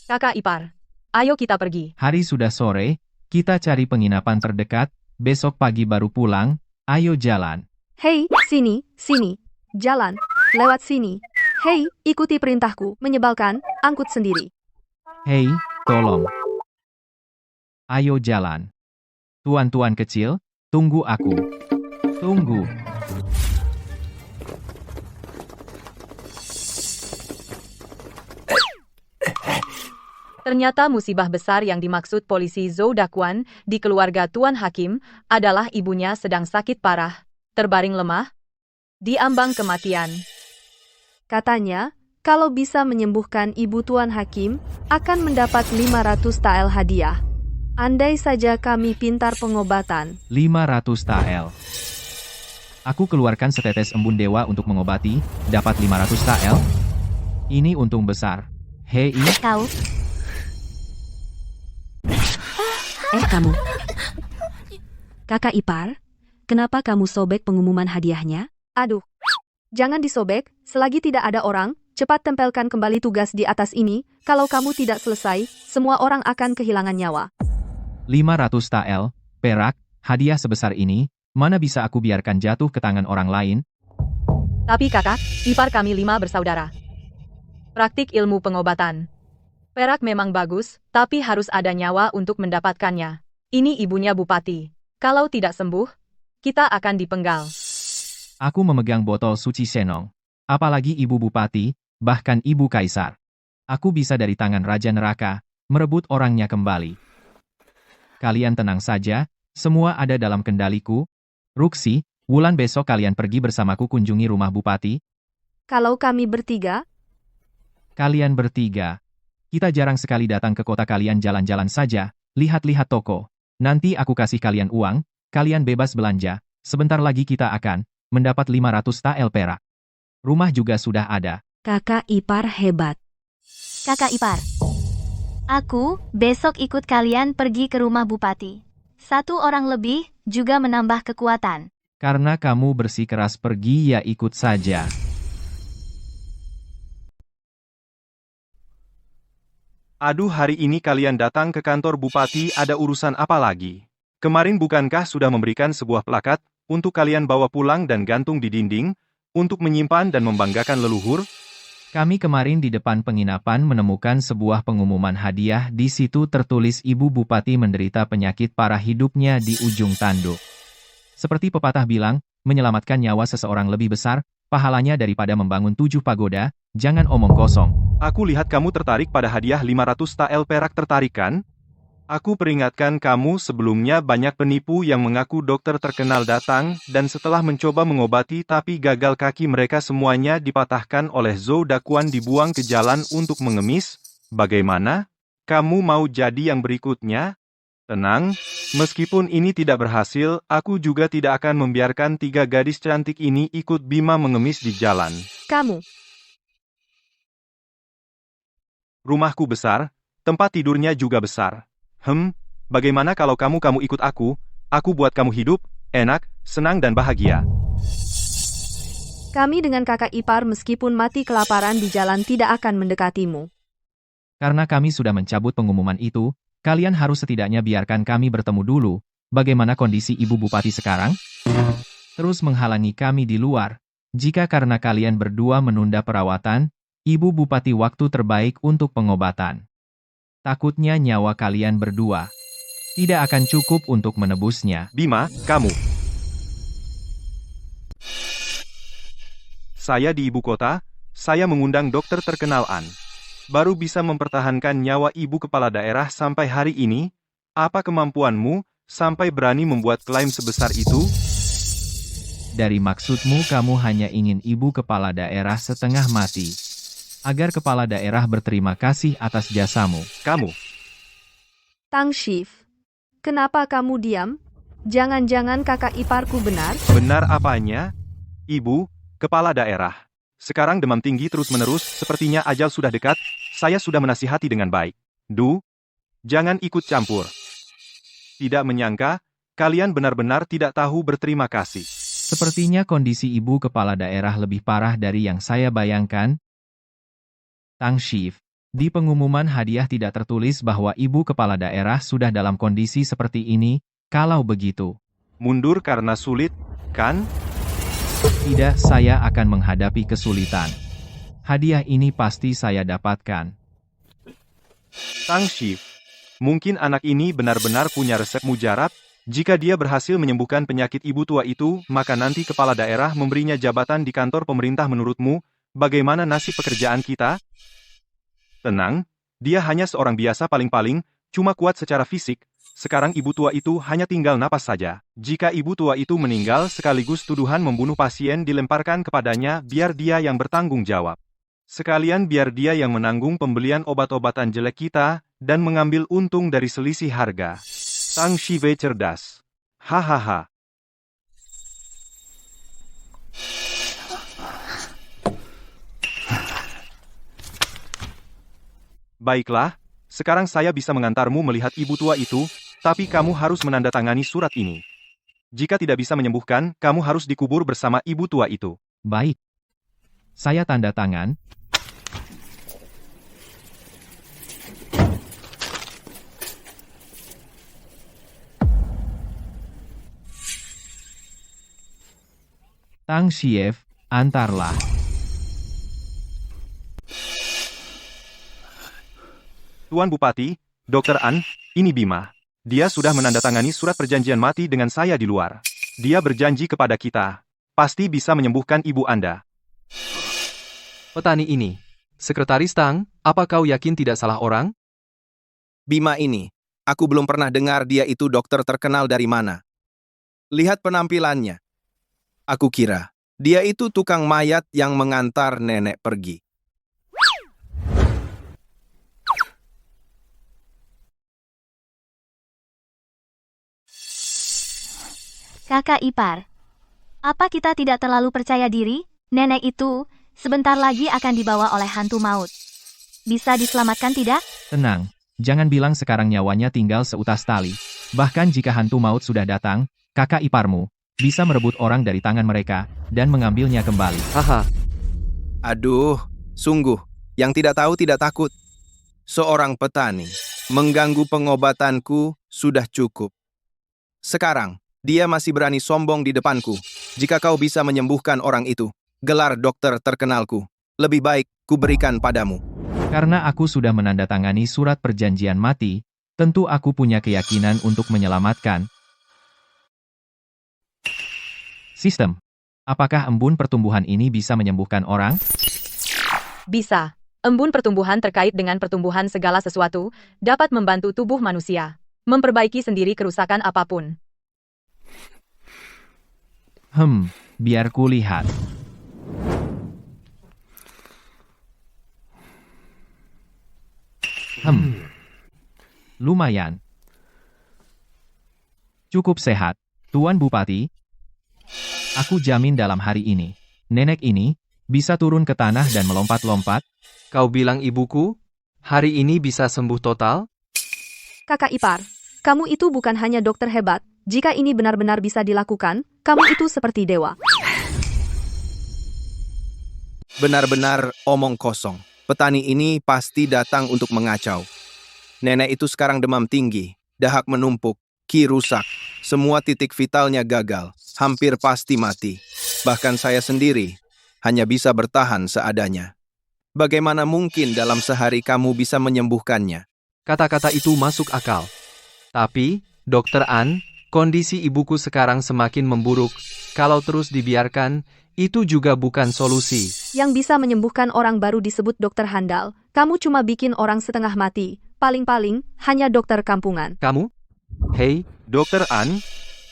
Kakak ipar. Ayo kita pergi. Hari sudah sore, kita cari penginapan terdekat, besok pagi baru pulang, ayo jalan. Hei, sini, sini. Jalan, lewat sini. Hei, ikuti perintahku. Menyebalkan, angkut sendiri. Hei, tolong. Ayo jalan. Tuan-tuan kecil, tunggu aku. Tunggu. Ternyata musibah besar yang dimaksud polisi Zhou Daquan di keluarga Tuan Hakim adalah ibunya sedang sakit parah, terbaring lemah, di ambang kematian. Katanya, kalau bisa menyembuhkan ibu Tuan Hakim, akan mendapat 500 tael hadiah. Andai saja kami pintar pengobatan. 500 tael. Aku keluarkan setetes embun dewa untuk mengobati, dapat 500 tael. Ini untung besar. Hei, Kau, Kamu. Kakak ipar, kenapa kamu sobek pengumuman hadiahnya? Aduh, jangan disobek, selagi tidak ada orang, cepat tempelkan kembali tugas di atas ini, kalau kamu tidak selesai, semua orang akan kehilangan nyawa. 500 tael, perak, hadiah sebesar ini, mana bisa aku biarkan jatuh ke tangan orang lain? Tapi kakak, ipar kami 5 bersaudara. Praktik ilmu pengobatan. Perak memang bagus, tapi harus ada nyawa untuk mendapatkannya. Ini ibunya Bupati. Kalau tidak sembuh, kita akan dipenggal. Aku memegang botol suci Senong. Apalagi ibu bupati, bahkan ibu kaisar. Aku bisa dari tangan Raja Neraka, merebut orangnya kembali. Kalian tenang saja, semua ada dalam kendaliku. Ruksi, Wulan besok kalian pergi bersamaku kunjungi rumah bupati. Kalau kami bertiga, Kalian bertiga. Kita jarang sekali datang ke kota kalian jalan-jalan saja, lihat-lihat toko. Nanti aku kasih kalian uang, kalian bebas belanja, sebentar lagi kita akan mendapat 500 tael perak. Rumah juga sudah ada. Kakak ipar hebat. kakak ipar. Aku, besok ikut kalian pergi ke rumah bupati. 1 orang lebih, juga menambah kekuatan. Karena kamu bersikeras pergi ya ikut saja. Aduh, hari ini kalian datang ke kantor bupati ada urusan apa lagi? Kemarin bukankah sudah memberikan sebuah plakat untuk kalian bawa pulang dan gantung di dinding untuk menyimpan dan membanggakan leluhur? Kami kemarin di depan penginapan menemukan sebuah pengumuman hadiah. Di situ tertulis ibu bupati menderita penyakit parah, hidupnya di ujung tanduk. Seperti pepatah bilang, menyelamatkan nyawa seseorang lebih besar pahalanya daripada membangun 7 pagoda. Jangan omong kosong. Aku lihat kamu tertarik pada hadiah 500 tael perak, tertarik kan? Aku peringatkan kamu sebelumnya, banyak penipu yang mengaku dokter terkenal datang dan setelah mencoba mengobati tapi gagal, kaki mereka semuanya dipatahkan oleh Zhou Daquan, dibuang ke jalan untuk mengemis. Bagaimana? Kamu mau jadi yang berikutnya? Tenang, meskipun ini tidak berhasil, aku juga tidak akan membiarkan 3 gadis cantik ini ikut Bima mengemis di jalan. kamu. Rumahku besar, tempat tidurnya juga besar. Bagaimana kalau kamu ikut aku buat kamu hidup, enak, senang dan bahagia. Kami dengan kakak ipar meskipun mati kelaparan di jalan tidak akan mendekatimu. Karena kami sudah mencabut pengumuman itu, kalian harus setidaknya biarkan kami bertemu dulu. Bagaimana kondisi ibu bupati sekarang? Terus menghalangi kami di luar. Jika karena kalian berdua menunda perawatan, ibu bupati waktu terbaik untuk pengobatan. Takutnya nyawa kalian berdua tidak akan cukup untuk menebusnya. Bima, kamu. Saya di ibu kota, saya mengundang dokter terkenal An. Baru bisa mempertahankan nyawa ibu kepala daerah sampai hari ini. Apa kemampuanmu sampai berani membuat klaim sebesar itu? Dari maksudmu kamu hanya ingin ibu kepala daerah setengah mati, agar kepala daerah berterima kasih atas jasamu. Kamu. Tang Shif, kenapa kamu diam? Jangan-jangan kakak iparku benar? Benar apanya? Ibu, kepala daerah. Sekarang demam tinggi terus-menerus, sepertinya ajal sudah dekat. Saya sudah menasihati dengan baik. Jangan ikut campur. Tidak menyangka, kalian benar-benar tidak tahu berterima kasih. Sepertinya kondisi ibu kepala daerah lebih parah dari yang saya bayangkan. Tang Shif, Di pengumuman hadiah tidak tertulis bahwa ibu kepala daerah sudah dalam kondisi seperti ini. Kalau begitu, Mundur karena sulit, kan? tidak, saya akan menghadapi kesulitan. Hadiah ini pasti saya dapatkan. Tang Shiv, mungkin anak ini benar-benar punya resep mujarab. Jika dia berhasil menyembuhkan penyakit ibu tua itu, maka nanti kepala daerah memberinya jabatan di kantor pemerintah. Menurutmu, bagaimana nasib pekerjaan kita? Tenang, dia hanya seorang biasa, paling-paling cuma kuat secara fisik. Sekarang ibu tua itu hanya tinggal napas saja. Jika ibu tua itu meninggal sekaligus tuduhan membunuh pasien dilemparkan kepadanya, biar dia yang bertanggung jawab. Sekalian biar dia yang menanggung pembelian obat-obatan jelek kita, dan mengambil untung dari selisih harga. Tang Shive cerdas. Hahaha. Baiklah, sekarang saya bisa mengantarmu melihat ibu tua itu, tapi kamu harus menandatangani surat ini. Jika tidak bisa menyembuhkan, kamu harus dikubur bersama ibu tua itu. Baik. Saya tanda tangan. Tang Shiv, antarlah. Tuan Bupati, Dr. An, ini Bima. Dia sudah menandatangani surat perjanjian mati dengan saya di luar. Dia berjanji kepada kita, pasti bisa menyembuhkan ibu Anda. Petani ini. Sekretaris Tang, apa kau yakin tidak salah orang? Bima ini, aku belum pernah dengar dia itu dokter terkenal dari mana. Lihat penampilannya. Aku kira, dia itu tukang mayat yang mengantar nenek pergi. Kakak ipar. Apa kita tidak terlalu percaya diri? Nenek itu, sebentar lagi akan dibawa oleh hantu maut. Bisa diselamatkan tidak? Tenang, jangan bilang sekarang nyawanya tinggal seutas tali. Bahkan jika hantu maut sudah datang, kakak iparmu bisa merebut orang dari tangan mereka dan mengambilnya kembali. Haha, Aduh, sungguh, yang tidak tahu tidak takut. Seorang petani, mengganggu pengobatanku sudah cukup. Sekarang, dia masih berani sombong di depanku. Jika kau bisa menyembuhkan orang itu, gelar dokter terkenalku, lebih baik kuberikan padamu. Karena aku sudah menandatangani surat perjanjian mati, tentu aku punya keyakinan untuk menyelamatkan. Sistem. Apakah embun pertumbuhan ini bisa menyembuhkan orang? Bisa. Embun pertumbuhan terkait dengan pertumbuhan segala sesuatu, dapat membantu tubuh manusia memperbaiki sendiri kerusakan apapun. Biar ku lihat. Lumayan. Cukup sehat, Tuan Bupati. Aku jamin dalam hari ini, nenek ini bisa turun ke tanah dan melompat-lompat. kau bilang ibuku, hari ini bisa sembuh total? Kakak ipar, kamu itu bukan hanya dokter hebat. Jika ini benar-benar bisa dilakukan, kamu itu seperti dewa. Benar-benar omong kosong. Petani ini pasti datang untuk mengacau. Nenek itu sekarang demam tinggi, dahak menumpuk, ki rusak, semua titik vitalnya gagal, hampir pasti mati. Bahkan saya sendiri hanya bisa bertahan seadanya. Bagaimana mungkin dalam sehari kamu bisa menyembuhkannya? Kata-kata itu masuk akal. Tapi, Dr. An, kondisi ibuku sekarang semakin memburuk. Kalau terus dibiarkan, itu juga bukan solusi. Yang bisa menyembuhkan orang baru disebut dokter handal. Kamu cuma bikin orang setengah mati. Paling-paling, hanya dokter kampungan. Kamu? Hei, Dr. An,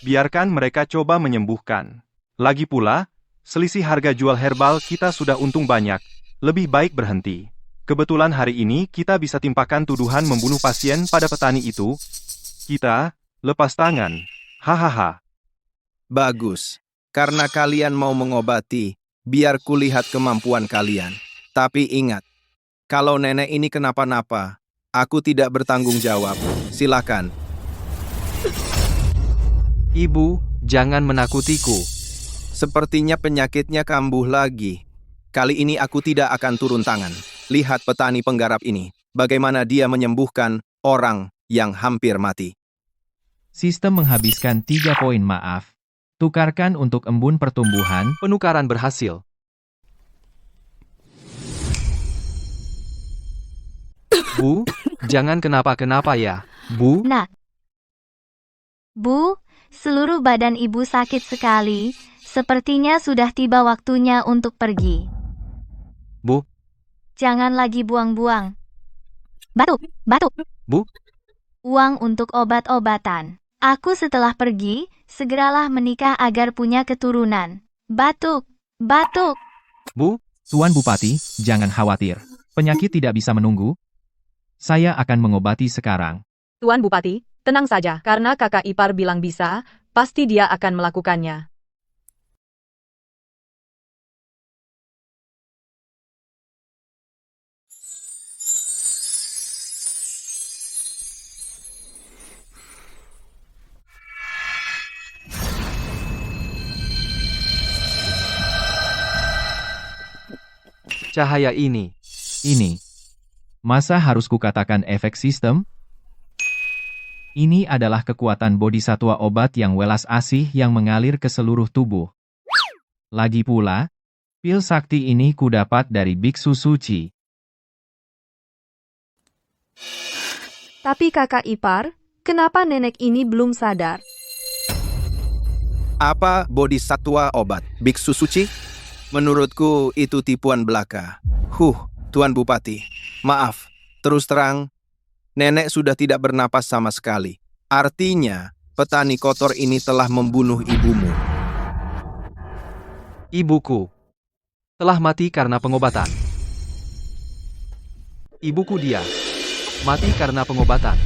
biarkan mereka coba menyembuhkan. Lagi pula, selisih harga jual herbal kita sudah untung banyak. Lebih baik berhenti. Kebetulan hari ini kita bisa timpakan tuduhan membunuh pasien pada petani itu. Kita lepas tangan. Hahaha. Bagus. Karena kalian mau mengobati, biar kulihat kemampuan kalian. Tapi ingat, kalau nenek ini kenapa-napa, aku tidak bertanggung jawab. Silakan. Ibu, jangan menakutiku. Sepertinya penyakitnya kambuh lagi. Kali ini aku tidak akan turun tangan. lihat petani penggarap ini. Bagaimana dia menyembuhkan orang yang hampir mati. Sistem menghabiskan 3 poin maaf. Tukarkan untuk embun pertumbuhan. Penukaran berhasil. Bu, jangan kenapa-kenapa ya, Bu. Nak. Bu, seluruh badan ibu sakit sekali. Sepertinya sudah tiba waktunya untuk pergi. Bu. Jangan lagi buang-buang. Batuk, batuk. Bu. Uang untuk obat-obatan. Aku setelah pergi, segeralah menikah agar punya keturunan. Batuk, batuk. Bu. Tuan Bupati, jangan khawatir. Penyakit tidak bisa menunggu. Saya akan mengobati sekarang. Tuan Bupati, tenang saja, karena kakak ipar bilang bisa, pasti dia akan melakukannya. Cahaya ini. Ini. Masa harus kukatakan efek sistem? Ini adalah kekuatan bodhisatwa obat yang welas asih yang mengalir ke seluruh tubuh. Lagi pula, pil sakti ini kudapat dari biksu suci. Tapi kakak ipar, kenapa nenek ini belum sadar? Apa bodhisatwa obat? Biksu suci? Menurutku itu tipuan belaka. Tuan Bupati, maaf, terus terang, nenek sudah tidak bernapas sama sekali. Artinya, petani kotor ini telah membunuh ibumu. Ibuku telah mati karena pengobatan. Ibuku dia mati karena pengobatan.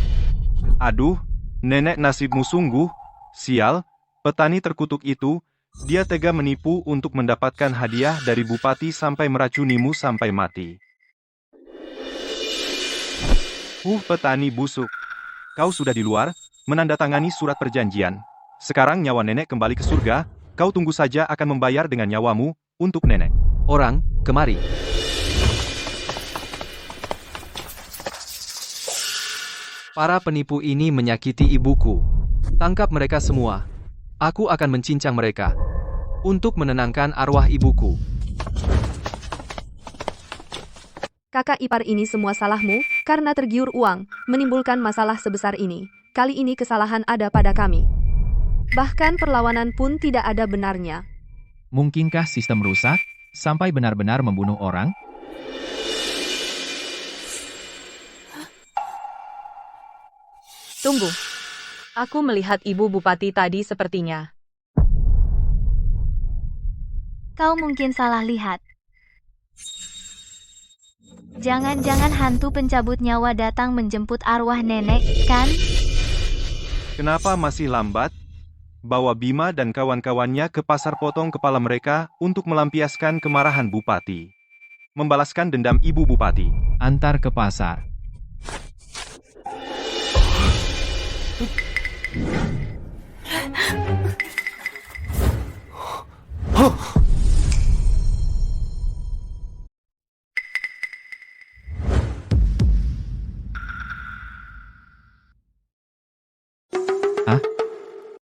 Aduh, nenek nasibmu sungguh. Sial, petani terkutuk itu, dia tega menipu untuk mendapatkan hadiah dari bupati sampai meracunimu sampai mati. Petani busuk. Kau sudah di luar, menandatangani surat perjanjian. Sekarang nyawa nenek kembali ke surga, kau tunggu saja akan membayar dengan nyawamu, untuk nenek. Orang, kemari. Para penipu ini menyakiti ibuku. Tangkap mereka semua. Aku akan mencincang mereka. Untuk menenangkan arwah ibuku. Kakak ipar ini semua salahmu, karena tergiur uang, menimbulkan masalah sebesar ini. Kali ini kesalahan ada pada kami. Bahkan perlawanan pun tidak ada benarnya. Mungkinkah sistem rusak, sampai benar-benar membunuh orang? Tunggu. Aku melihat ibu bupati tadi sepertinya. Kau mungkin salah lihat. Jangan-jangan hantu pencabut nyawa datang menjemput arwah nenek, kan? Kenapa masih lambat? Bawa Bima dan kawan-kawannya ke pasar potong kepala mereka untuk melampiaskan kemarahan bupati. Membalaskan dendam ibu bupati. Antar ke pasar.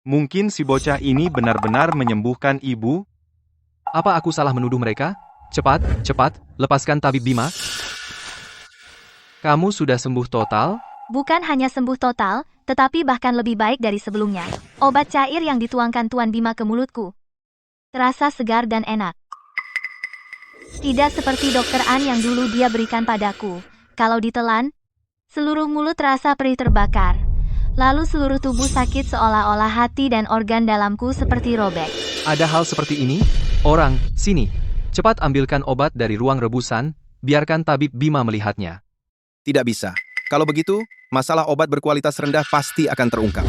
Mungkin si bocah ini benar-benar menyembuhkan ibu? Apa aku salah menuduh mereka? Cepat, lepaskan tabib Bima. Kamu sudah sembuh total? Bukan hanya sembuh total, tetapi bahkan lebih baik dari sebelumnya. Obat cair yang dituangkan Tuan Bima ke mulutku terasa segar dan enak. Tidak seperti Dokter An yang dulu dia berikan padaku. Kalau ditelan, seluruh mulut terasa perih terbakar. Lalu seluruh tubuh sakit seolah-olah hati dan organ dalamku seperti robek. Ada hal seperti ini? Orang, sini. Cepat ambilkan obat dari ruang rebusan, biarkan tabib Bima melihatnya. Tidak bisa. Kalau begitu, masalah obat berkualitas rendah pasti akan terungkap.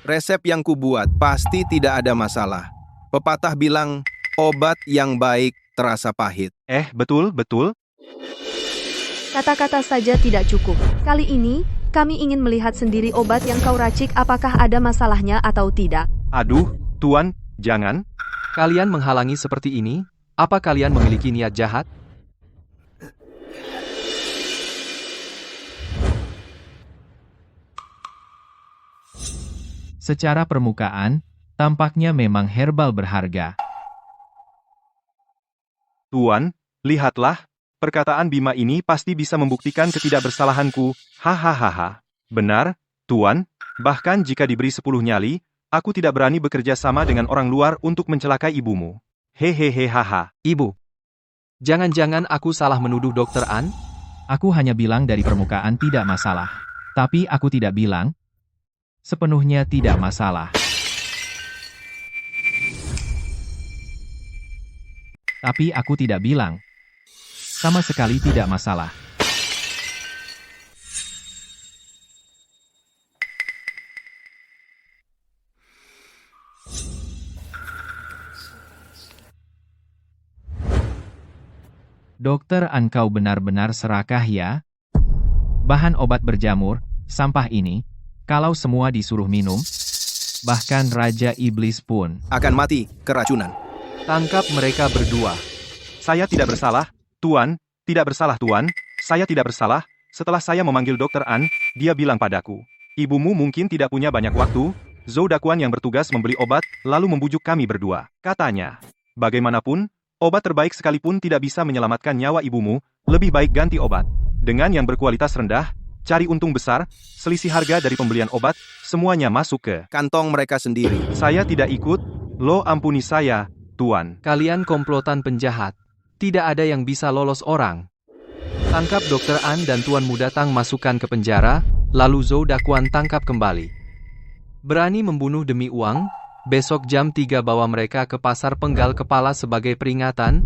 Resep yang kubuat pasti tidak ada masalah. Pepatah bilang, obat yang baik terasa pahit. Betul. Kata-kata saja tidak cukup. Kali ini, kami ingin melihat sendiri obat yang kau racik apakah ada masalahnya atau tidak. Aduh, Tuan, jangan. Kalian menghalangi seperti ini? Apa kalian memiliki niat jahat? Secara permukaan, tampaknya memang herbal berharga. Tuan, lihatlah, perkataan Bima ini pasti bisa membuktikan ketidakbersalahanku. Hahaha. Benar, Tuan, bahkan jika diberi 10 nyali, aku tidak berani bekerja sama dengan orang luar untuk mencelakai ibumu. Hehehe haha. Ibu. Jangan-jangan aku salah menuduh Dokter An? Aku hanya bilang dari permukaan tidak masalah. Tapi aku tidak bilang sepenuhnya tidak masalah. Tapi aku tidak bilang sama sekali tidak masalah. Dokter An, kau benar-benar serakah ya? Bahan obat berjamur, sampah ini, kalau semua disuruh minum, bahkan Raja Iblis pun Akan mati keracunan. Tangkap mereka berdua. Saya tidak bersalah, Tuan, tidak bersalah Tuan, saya tidak bersalah. Setelah saya memanggil Dokter An, dia bilang padaku, ibumu mungkin tidak punya banyak waktu. Zhou Dakuan yang bertugas membeli obat, lalu membujuk kami berdua. Katanya, bagaimanapun, obat terbaik sekalipun tidak bisa menyelamatkan nyawa ibumu, lebih baik ganti obat. Dengan yang berkualitas rendah, cari untung besar, selisih harga dari pembelian obat, semuanya masuk ke Kantong mereka sendiri. saya tidak ikut, lo ampuni saya, Tuan. Kalian komplotan penjahat. Tidak ada yang bisa lolos orang. Tangkap Dokter An dan Tuan Muda Tang masukkan ke penjara, lalu Zhou Dakuan tangkap kembali. Berani membunuh demi uang? Besok jam 3 bawa mereka ke pasar penggal kepala sebagai peringatan.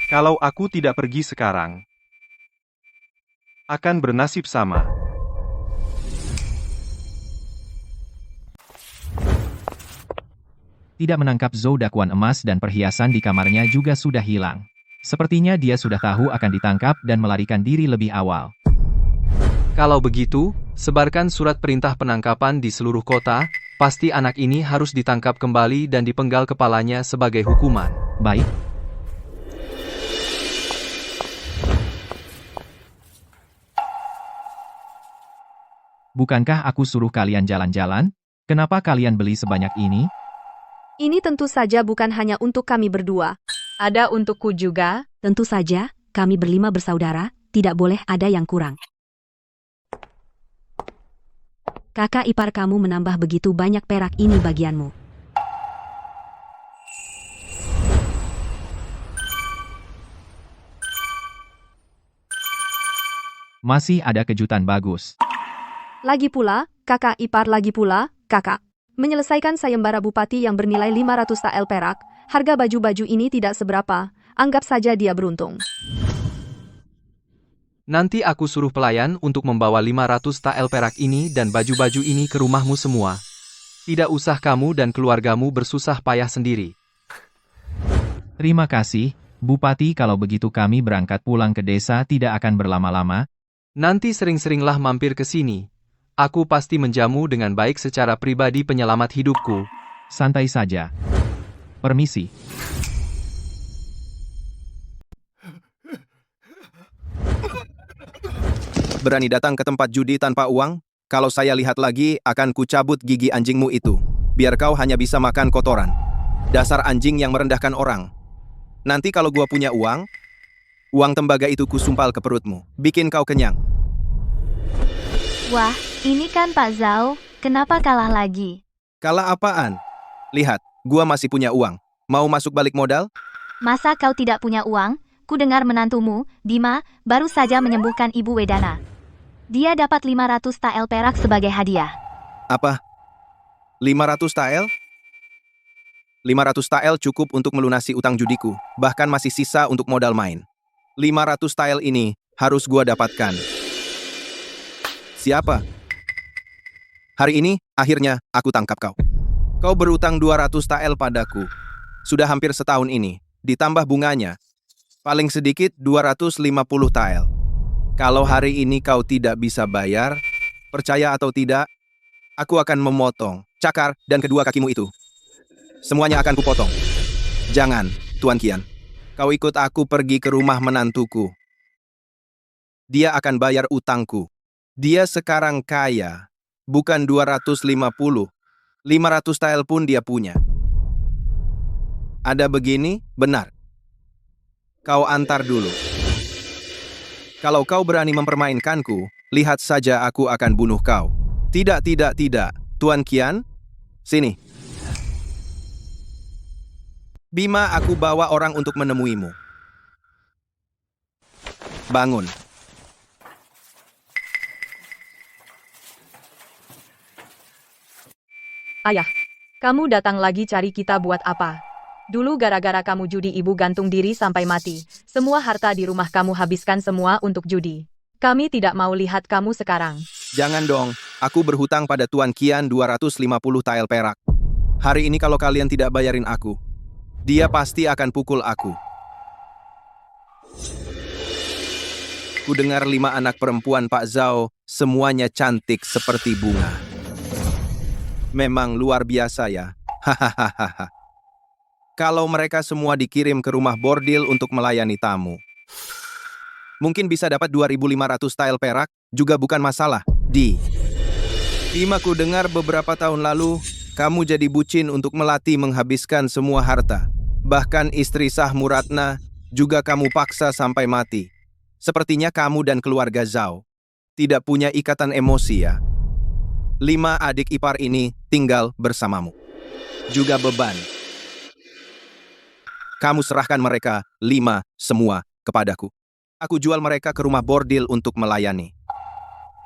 Kalau aku tidak pergi sekarang, akan bernasib sama. tidak menangkap Zhou Dakuan. Emas dan perhiasan di kamarnya juga sudah hilang. Sepertinya dia sudah tahu akan ditangkap dan melarikan diri lebih awal. Kalau begitu, sebarkan surat perintah penangkapan di seluruh kota, pasti anak ini harus ditangkap kembali dan dipenggal kepalanya sebagai hukuman. Baik. Bukankah aku suruh kalian jalan-jalan? Kenapa kalian beli sebanyak ini? Ini tentu saja bukan hanya untuk kami berdua. Ada untukku juga. Tentu saja, kami berlima bersaudara, tidak boleh ada yang kurang. Kakak ipar kamu menambah begitu banyak perak ini bagianmu. Masih ada kejutan bagus. Lagi pula, kakak ipar lagi pula, kakak. Menyelesaikan sayembara bupati yang bernilai 500 tael perak, harga baju-baju ini tidak seberapa, anggap saja dia beruntung. Nanti aku suruh pelayan untuk membawa 500 tael perak ini dan baju-baju ini ke rumahmu semua. Tidak usah kamu dan keluargamu bersusah payah sendiri. Terima kasih, Bupati. Kalau begitu kami berangkat pulang ke desa, tidak akan berlama-lama. Nanti sering-seringlah mampir ke sini. Aku pasti menjamu dengan baik secara pribadi penyelamat hidupku. Santai saja. Permisi. Berani datang ke tempat judi tanpa uang? Kalau saya lihat lagi, akan kucabut gigi anjingmu itu. Biar kau hanya bisa makan kotoran. Dasar anjing yang merendahkan orang. Nanti kalau gua punya uang tembaga itu kusumpal ke perutmu. Bikin kau kenyang. Wah, ini kan Pak Zhao, kenapa kalah lagi? Kalah apaan? Lihat, gua masih punya uang. Mau masuk balik modal? Masa kau tidak punya uang? Ku dengar menantumu, Bima, baru saja menyembuhkan Ibu Wedana. Dia dapat 500 tael perak sebagai hadiah. Apa? 500 tael? 500 tael cukup untuk melunasi utang judiku. Bahkan masih sisa untuk modal main. 500 tael ini harus gua dapatkan. Siapa? Hari ini, akhirnya, aku tangkap kau. Kau berutang 200 tael padaku. Sudah hampir setahun ini. Ditambah bunganya. Paling sedikit 250 tael. Kalau hari ini kau tidak bisa bayar, percaya atau tidak, aku akan memotong cakar dan kedua kakimu itu. Semuanya akan kupotong. Jangan, Tuan Qian. Kau ikut aku pergi ke rumah menantuku. dia akan bayar utangku. Dia sekarang kaya, bukan 250. 500 tile pun dia punya. Ada begini, benar. Kau antar dulu. Kalau kau berani mempermainkanku, lihat saja aku akan bunuh kau. Tidak. Tuan Qian, sini. Bima, aku bawa orang untuk menemuimu. Bangun. Ayah, kamu datang lagi cari kita buat apa? Dulu gara-gara kamu judi ibu gantung diri sampai mati. Semua harta di rumah kamu habiskan semua untuk judi. Kami tidak mau lihat kamu sekarang. Jangan dong, aku berhutang pada Tuan Qian 250 tile perak. Hari ini kalau kalian tidak bayarin aku, dia pasti akan pukul aku. Ku dengar 5 anak perempuan Pak Zhao, semuanya cantik seperti bunga. Memang luar biasa ya. Hahaha. Kalau mereka semua dikirim ke rumah bordil untuk melayani tamu, mungkin bisa dapat 2.500 tile perak, juga bukan masalah. Bima, ku dengar beberapa tahun lalu, kamu jadi bucin untuk melatih menghabiskan semua harta. Bahkan istri Shah Muratna juga kamu paksa sampai mati. Sepertinya kamu dan keluarga Zhao tidak punya ikatan emosi ya. 5 adik ipar ini tinggal bersamamu. Juga beban. Kamu serahkan mereka 5 semua kepadaku. Aku jual mereka ke rumah bordil untuk melayani.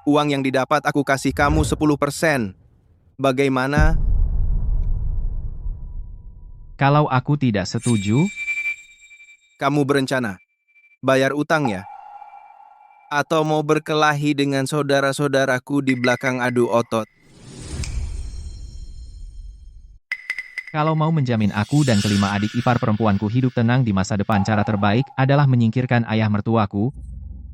Uang yang didapat aku kasih kamu 10%. Bagaimana? Kalau aku tidak setuju, Kamu berencana bayar utang ya? Atau mau berkelahi dengan saudara-saudaraku di belakang adu otot? kalau mau menjamin aku dan kelima adik ipar perempuanku hidup tenang di masa depan, cara terbaik adalah menyingkirkan ayah mertuaku.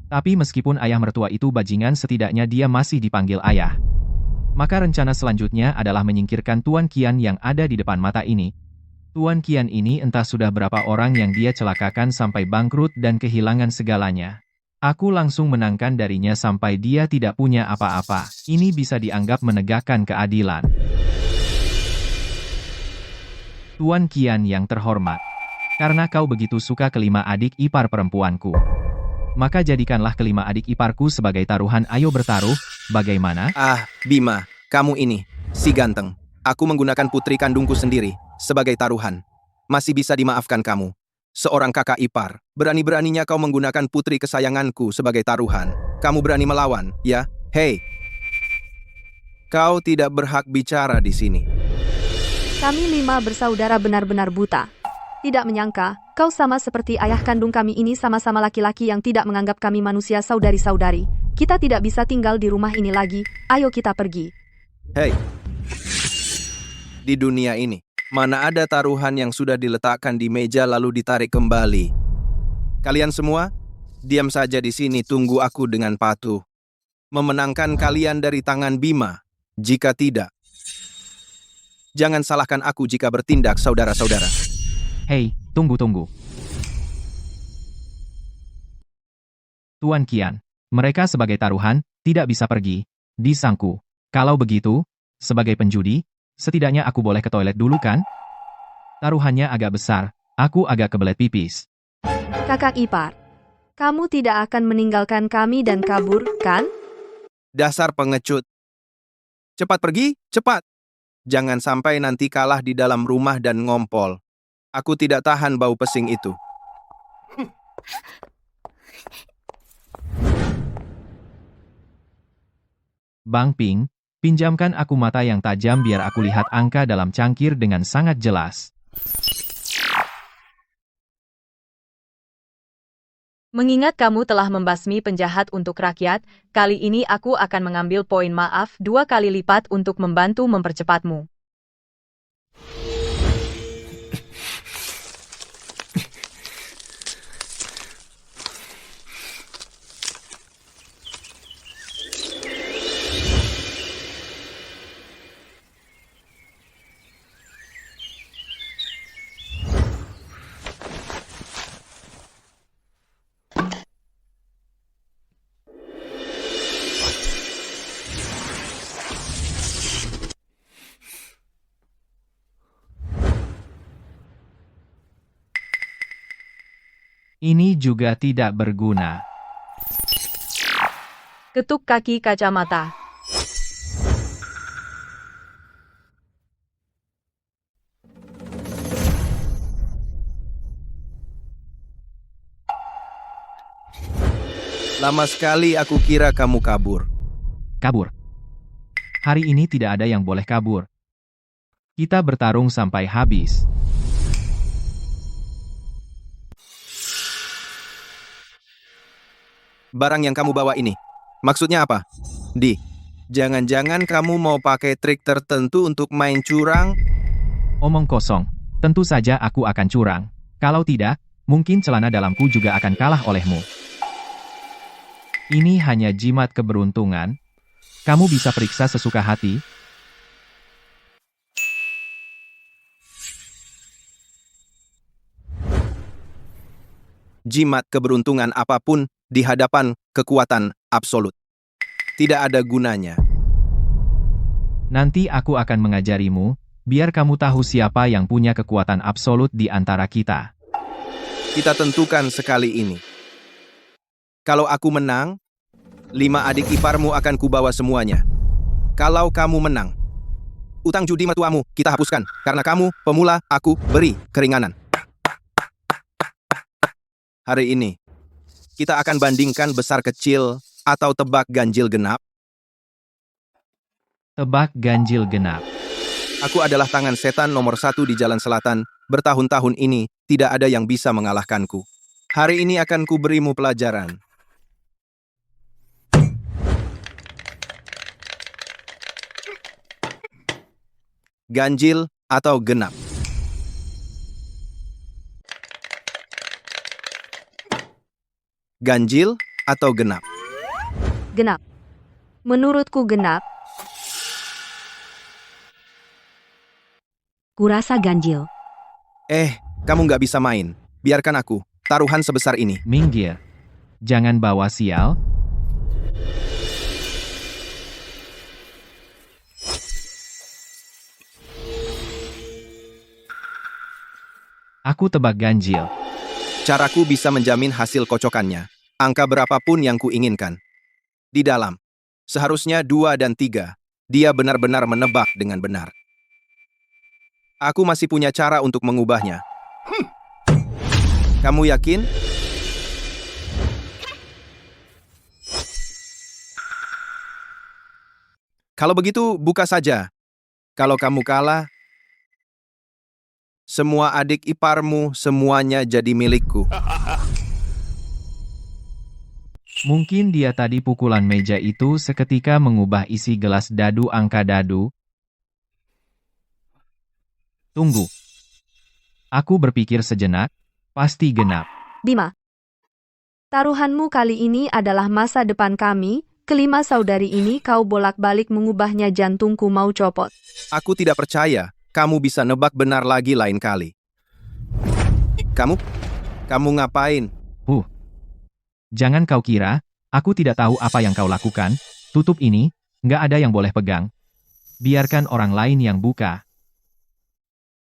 Tapi meskipun ayah mertua itu bajingan, setidaknya dia masih dipanggil ayah. Maka rencana selanjutnya adalah menyingkirkan Tuan Qian yang ada di depan mata ini. Tuan Qian ini entah sudah berapa orang yang dia celakakan sampai bangkrut dan kehilangan segalanya. Aku langsung menangkan darinya sampai dia tidak punya apa-apa. Ini bisa dianggap menegakkan keadilan. Tuan Qian yang terhormat, karena kau begitu suka kelima adik ipar perempuanku, maka jadikanlah kelima adik iparku sebagai taruhan. Ayo bertaruh, bagaimana? Bima, kamu ini, si ganteng. Aku menggunakan putri kandungku sendiri sebagai taruhan. Masih bisa dimaafkan kamu. Seorang kakak ipar, berani-beraninya kau menggunakan putri kesayanganku sebagai taruhan. Kamu berani melawan, ya? Hei, kau tidak berhak bicara di sini. Kami 5 bersaudara benar-benar buta. Tidak menyangka, kau sama seperti ayah kandung kami ini, sama-sama laki-laki yang tidak menganggap kami manusia saudari-saudari. Kita tidak bisa tinggal di rumah ini lagi, ayo kita pergi. Hei, di dunia ini, mana ada taruhan yang sudah diletakkan di meja lalu ditarik kembali? Kalian semua, diam saja di sini, tunggu aku dengan patuh. Memenangkan kalian dari tangan Bima. Jika tidak, jangan salahkan aku jika bertindak, saudara-saudara. Hei, tunggu. Tuan Qian, mereka sebagai taruhan, tidak bisa pergi di sangku. Kalau begitu, sebagai penjudi, setidaknya aku boleh ke toilet dulu kan? Taruhannya agak besar, aku agak kebelet pipis. Kakak ipar, kamu tidak akan meninggalkan kami dan kabur, kan? Dasar pengecut. Cepat pergi, cepat. Jangan sampai nanti kalah di dalam rumah dan ngompol. Aku tidak tahan bau pesing itu. Bang Ping, pinjamkan aku mata yang tajam biar aku lihat angka dalam cangkir dengan sangat jelas. Mengingat kamu telah membasmi penjahat untuk rakyat, kali ini aku akan mengambil poin maaf 2 kali lipat untuk membantu mempercepatmu. Ini juga tidak berguna. Ketuk kaki kacamata. Lama sekali aku kira kamu kabur. Kabur. Hari ini tidak ada yang boleh kabur. Kita bertarung sampai habis. Barang yang kamu bawa ini, maksudnya apa? Jangan-jangan kamu mau pakai trik tertentu untuk main curang? Omong kosong. Tentu saja aku akan curang. Kalau tidak, mungkin celana dalamku juga akan kalah olehmu. Ini hanya jimat keberuntungan. Kamu bisa periksa sesuka hati. Jimat keberuntungan apapun di hadapan kekuatan absolut. Tidak ada gunanya. Nanti aku akan mengajarimu, biar kamu tahu siapa yang punya kekuatan absolut di antara kita. Kita tentukan sekali ini. Kalau aku menang, 5 adik iparmu akan kubawa semuanya. Kalau kamu menang, utang judi mertuamu kita hapuskan. Karena kamu pemula, aku beri keringanan. Hari ini, kita akan bandingkan besar kecil atau tebak ganjil genap. Tebak ganjil genap. Aku adalah tangan setan nomor 1 di Jalan Selatan. Bertahun-tahun ini, tidak ada yang bisa mengalahkanku. Hari ini akan kuberimu pelajaran. Ganjil atau genap. Ganjil atau genap. Genap. Menurutku genap. Kurasa ganjil. Kamu nggak bisa main. Biarkan aku. Taruhan sebesar ini. Minggir. Jangan bawa sial. Aku tebak ganjil. Caraku bisa menjamin hasil kocokannya. Angka berapapun yang kuinginkan. Di dalam. Seharusnya 2 dan 3. Dia benar-benar menebak dengan benar. Aku masih punya cara untuk mengubahnya. Kamu yakin? Kalau begitu, buka saja. Kalau kamu kalah, semua adik iparmu semuanya jadi milikku. Mungkin dia tadi pukulan meja itu seketika mengubah isi gelas dadu angka dadu. Tunggu. Aku berpikir sejenak, pasti genap. Bima. Taruhanmu kali ini adalah masa depan kami. Kelima saudari ini kau bolak-balik mengubahnya, jantungku mau copot. Aku tidak percaya kamu bisa nebak benar lagi lain kali. Kamu ngapain? Jangan kau kira, aku tidak tahu apa yang kau lakukan. Tutup ini, nggak ada yang boleh pegang. Biarkan orang lain yang buka.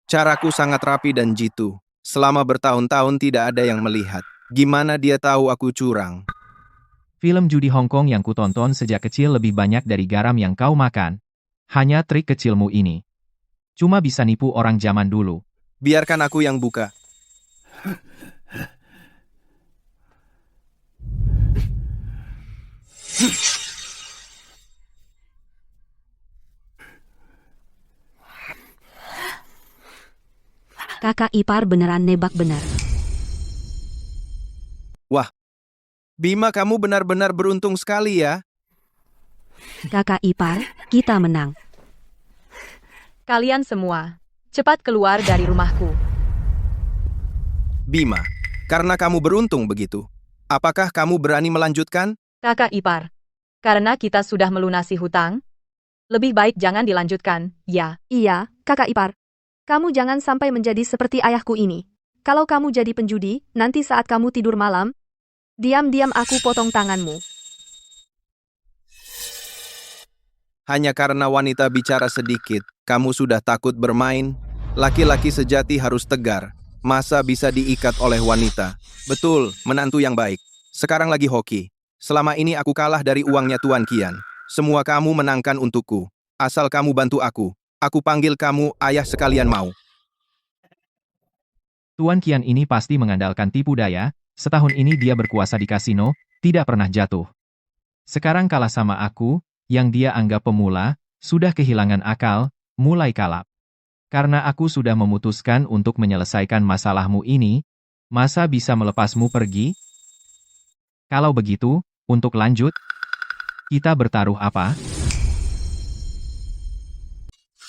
Caraku sangat rapi dan jitu. Selama bertahun-tahun tidak ada yang melihat. Gimana dia tahu aku curang? Film judi Hong Kong yang kutonton sejak kecil lebih banyak dari garam yang kau makan. Hanya trik kecilmu ini. Cuma bisa nipu orang zaman dulu. Biarkan aku yang buka. Kakak ipar beneran nebak benar. Wah, Bima, kamu benar-benar beruntung sekali ya. Kakak ipar, kita menang. Kalian semua, cepat keluar dari rumahku. Bima, karena kamu beruntung begitu, apakah kamu berani melanjutkan? Kakak ipar, karena kita sudah melunasi hutang, lebih baik jangan dilanjutkan, ya. Iya, kakak ipar. Kamu jangan sampai menjadi seperti ayahku ini. Kalau kamu jadi penjudi, nanti saat kamu tidur malam, diam-diam aku potong tanganmu. Hanya karena wanita bicara sedikit, kamu sudah takut bermain? Laki-laki sejati harus tegar. masa bisa diikat oleh wanita? Betul, menantu yang baik. Sekarang lagi hoki. Selama ini aku kalah dari uangnya Tuan Kian. Semua kamu menangkan untukku. Asal kamu bantu aku. Aku panggil kamu ayah sekalian mau. Tuan Kian ini pasti mengandalkan tipu daya, setahun ini dia berkuasa di kasino, tidak pernah jatuh. Sekarang kalah sama aku, yang dia anggap pemula, sudah kehilangan akal, mulai kalap. Karena aku sudah memutuskan untuk menyelesaikan masalahmu ini, masa bisa melepasmu pergi? Kalau begitu, untuk lanjut, kita bertaruh apa?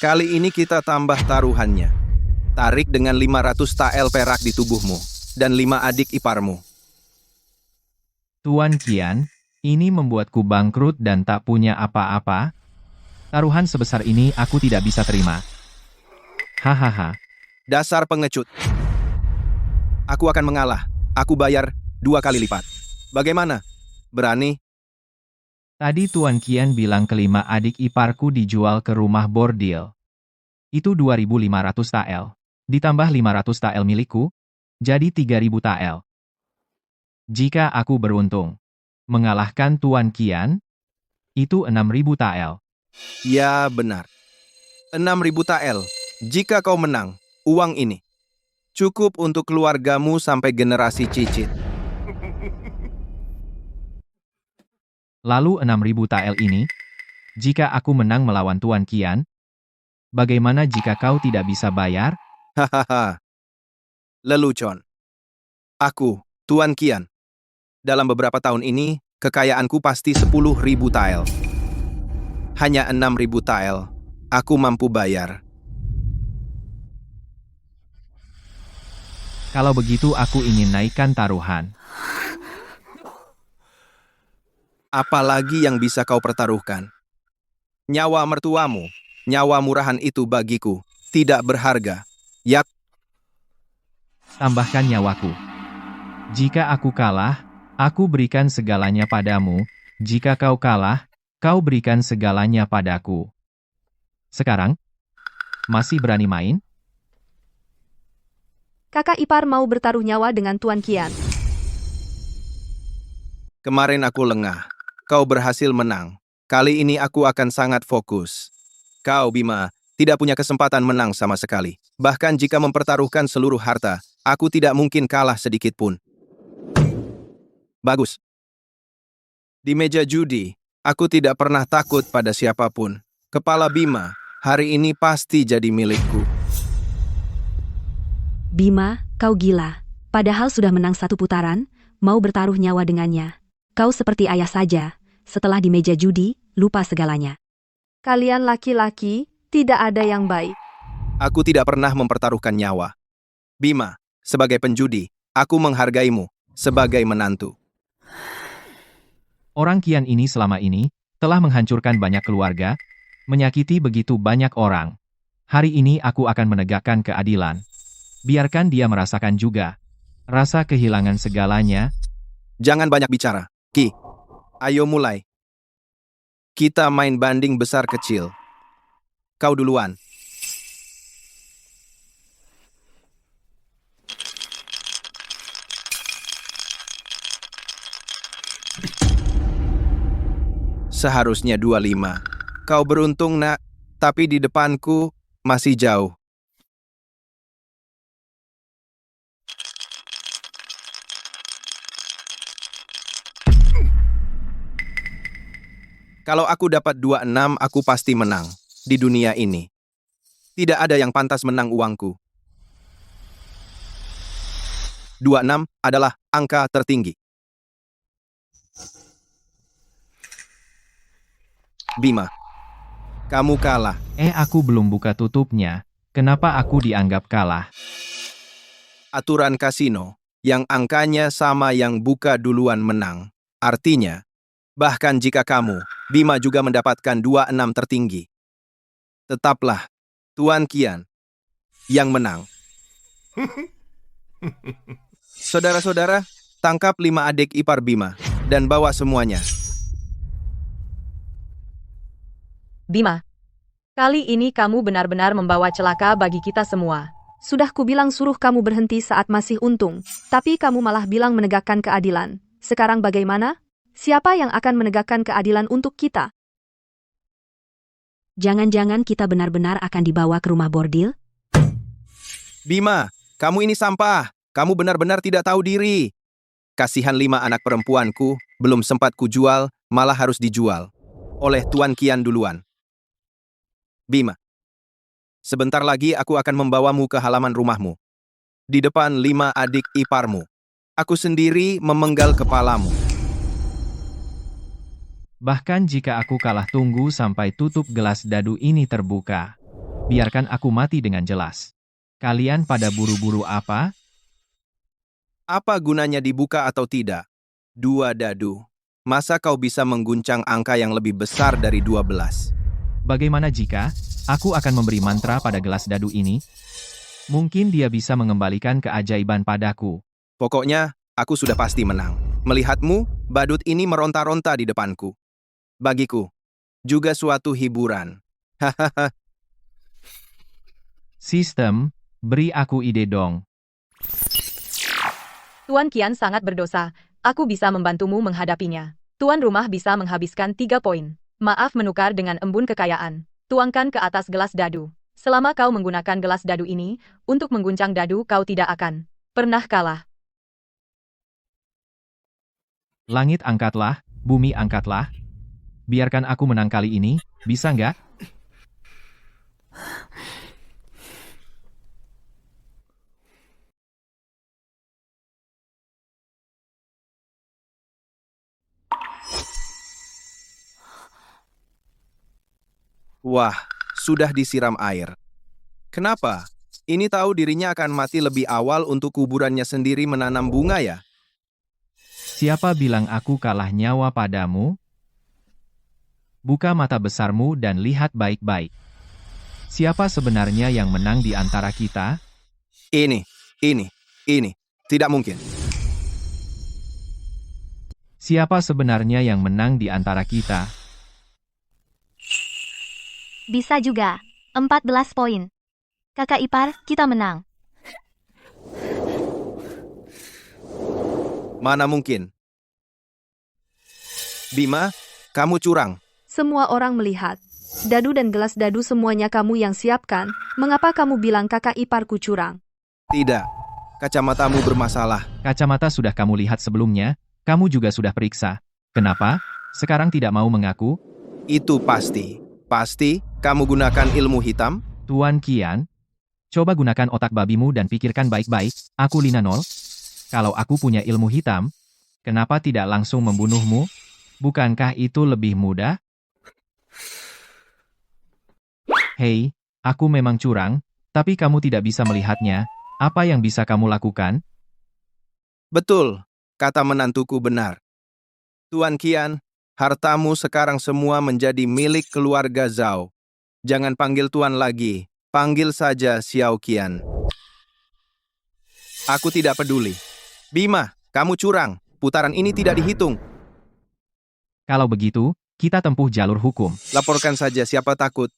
Kali ini kita tambah taruhannya. Tarik dengan 500 tael perak di tubuhmu, dan 5 adik iparmu. Tuan Kian, ini membuatku bangkrut dan tak punya apa-apa. Taruhan sebesar ini aku tidak bisa terima. Hahaha. Dasar pengecut. Aku akan mengalah. Aku bayar 2 kali lipat. Bagaimana? Berani? Tadi Tuan Kian bilang kelima adik iparku dijual ke rumah bordil. Itu 2.500 tael. Ditambah 500 tael milikku, jadi 3.000 tael. Jika aku beruntung mengalahkan Tuan Kian, itu 6.000 tael. Ya, benar. 6.000 tael. Jika kau menang, uang ini cukup untuk keluargamu sampai generasi cicit. Lalu 6.000 tael ini, jika aku menang melawan Tuan Kian, bagaimana jika kau tidak bisa bayar? Hahaha. Lelucon. Aku, Tuan Kian. Dalam beberapa tahun ini, kekayaanku pasti 10.000 tael. Hanya 6.000 tael. Aku mampu bayar. Kalau begitu aku ingin naikkan taruhan. Apalagi yang bisa kau pertaruhkan? Nyawa mertuamu, nyawa murahan itu bagiku, tidak berharga. Yak, Tambahkan nyawaku. Jika aku kalah, aku berikan segalanya padamu. Jika kau kalah, kau berikan segalanya padaku. Sekarang, masih berani main? Kakak ipar mau bertaruh nyawa dengan Tuan Kian. kemarin aku lengah. Kau berhasil menang. Kali ini aku akan sangat fokus. Kau, Bima, tidak punya kesempatan menang sama sekali. Bahkan jika mempertaruhkan seluruh harta, aku tidak mungkin kalah sedikit pun. Bagus. Di meja judi, aku tidak pernah takut pada siapapun. Kepala Bima, hari ini pasti jadi milikku. Bima, kau gila. Padahal sudah menang 1 putaran, mau bertaruh nyawa dengannya. Kau seperti ayah saja, setelah di meja judi, lupa segalanya. Kalian laki-laki, tidak ada yang baik. Aku tidak pernah mempertaruhkan nyawa. Bima, sebagai penjudi, aku menghargaimu sebagai menantu. Orang Kian ini selama ini, telah menghancurkan banyak keluarga, menyakiti begitu banyak orang. Hari ini aku akan menegakkan keadilan. Biarkan dia merasakan juga rasa kehilangan segalanya. Jangan banyak bicara. Ki, ayo mulai. Kita main banding besar kecil. Kau duluan. Seharusnya 25. Kau beruntung, nak. Tapi di depanku masih jauh. Kalau aku dapat 26, aku pasti menang. Di dunia ini. Tidak ada yang pantas menang uangku. 26 adalah angka tertinggi. Bima, kamu kalah. Aku belum buka tutupnya. Kenapa aku dianggap kalah? Aturan kasino, yang angkanya sama yang buka duluan menang. Artinya, bahkan jika kamu, Bima juga mendapatkan 26 tertinggi. Tetaplah, Tuan Kian, yang menang. Saudara-saudara, tangkap 5 adik ipar Bima, dan bawa semuanya. Bima, kali ini kamu benar-benar membawa celaka bagi kita semua. Sudah kubilang suruh kamu berhenti saat masih untung, tapi kamu malah bilang menegakkan keadilan. Sekarang bagaimana? Siapa yang akan menegakkan keadilan untuk kita? Jangan-jangan kita benar-benar akan dibawa ke rumah bordil? Bima, kamu ini sampah. Kamu benar-benar tidak tahu diri. Kasihan 5 anak perempuanku, belum sempat kujual, malah harus dijual. Oleh Tuan Qian duluan. Bima, sebentar lagi aku akan membawamu ke halaman rumahmu. Di depan 5 adik iparmu. Aku sendiri memenggal kepalamu. Bahkan jika aku kalah, tunggu sampai tutup gelas dadu ini terbuka. Biarkan aku mati dengan jelas. Kalian pada buru-buru apa? Apa gunanya dibuka atau tidak? 2 dadu. Masa kau bisa mengguncang angka yang lebih besar dari 12? Bagaimana jika aku akan memberi mantra pada gelas dadu ini? Mungkin dia bisa mengembalikan keajaiban padaku. Pokoknya, aku sudah pasti menang. Melihatmu, badut ini meronta-ronta di depanku. Bagiku, juga suatu hiburan. Hahaha. Sistem, beri aku ide dong. Tuan Qian sangat berdosa. Aku bisa membantumu menghadapinya. Tuan rumah bisa menghabiskan 3 poin. Maaf menukar dengan embun kekayaan. Tuangkan ke atas gelas dadu. Selama kau menggunakan gelas dadu ini, untuk mengguncang dadu kau tidak akan pernah kalah. Langit angkatlah, bumi angkatlah. Biarkan aku menang kali ini, bisa nggak? Wah, sudah disiram air. Kenapa? Ini tahu dirinya akan mati lebih awal untuk kuburannya sendiri menanam bunga ya? Siapa bilang aku kalah nyawa padamu? Buka mata besarmu dan lihat baik-baik. Siapa sebenarnya yang menang di antara kita? Ini. Tidak mungkin. Siapa sebenarnya yang menang di antara kita? Bisa juga. 14 poin. Kakak ipar, kita menang. Mana mungkin? Bima, kamu curang. Semua orang melihat. Dadu dan gelas dadu semuanya kamu yang siapkan. Mengapa kamu bilang kakak iparku curang? Tidak. Kacamatamu bermasalah. Kacamata sudah kamu lihat sebelumnya, kamu juga sudah periksa. Kenapa? Sekarang tidak mau mengaku? Itu pasti. Pasti kamu gunakan ilmu hitam? Tuan Qian, coba gunakan otak babimu dan pikirkan baik-baik. Aku Lina Nol. Kalau aku punya ilmu hitam, kenapa tidak langsung membunuhmu? Bukankah itu lebih mudah? Hei, aku memang curang, tapi kamu tidak bisa melihatnya. Apa yang bisa kamu lakukan? Betul, kata menantuku benar. Tuan Qian, hartamu sekarang semua menjadi milik keluarga Zhao. Jangan panggil Tuan lagi, panggil saja Xiao Qian. Aku tidak peduli. Bima, kamu curang. Putaran ini tidak dihitung. Kalau begitu, kita tempuh jalur hukum. Laporkan saja, siapa takut.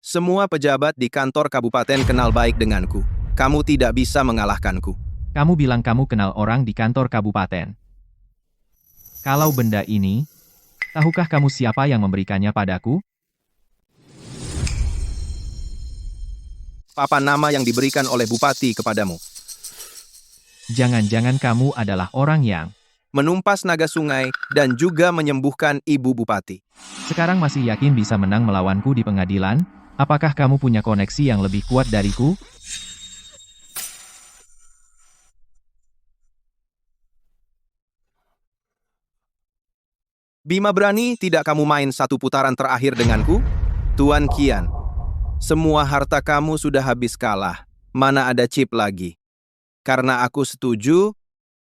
Semua pejabat di kantor kabupaten kenal baik denganku. Kamu tidak bisa mengalahkanku. Kamu bilang kamu kenal orang di kantor kabupaten. Kalau benda ini, tahukah kamu siapa yang memberikannya padaku? Papan nama yang diberikan oleh bupati kepadamu. Jangan-jangan kamu adalah orang yang Menumpas naga sungai dan juga menyembuhkan ibu bupati. sekarang masih yakin bisa menang melawanku di pengadilan? Apakah kamu punya koneksi yang lebih kuat dariku? Bima, berani tidak kamu main satu putaran terakhir denganku? Tuan Qian, semua harta kamu sudah habis kalah. Mana ada chip lagi? Karena aku setuju,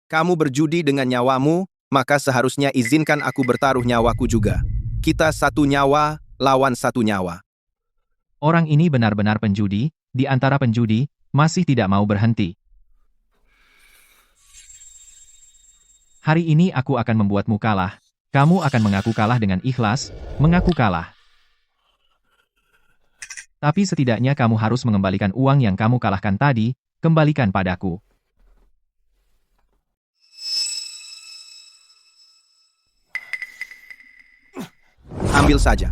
kamu berjudi dengan nyawamu, maka seharusnya izinkan aku bertaruh nyawaku juga. Kita satu nyawa, lawan satu nyawa. Orang ini benar-benar penjudi, di antara penjudi, masih tidak mau berhenti. Hari ini aku akan membuatmu kalah. Kamu akan mengaku kalah dengan ikhlas, mengaku kalah. Tapi setidaknya kamu harus mengembalikan uang yang kamu kalahkan tadi, kembalikan padaku. Ambil saja.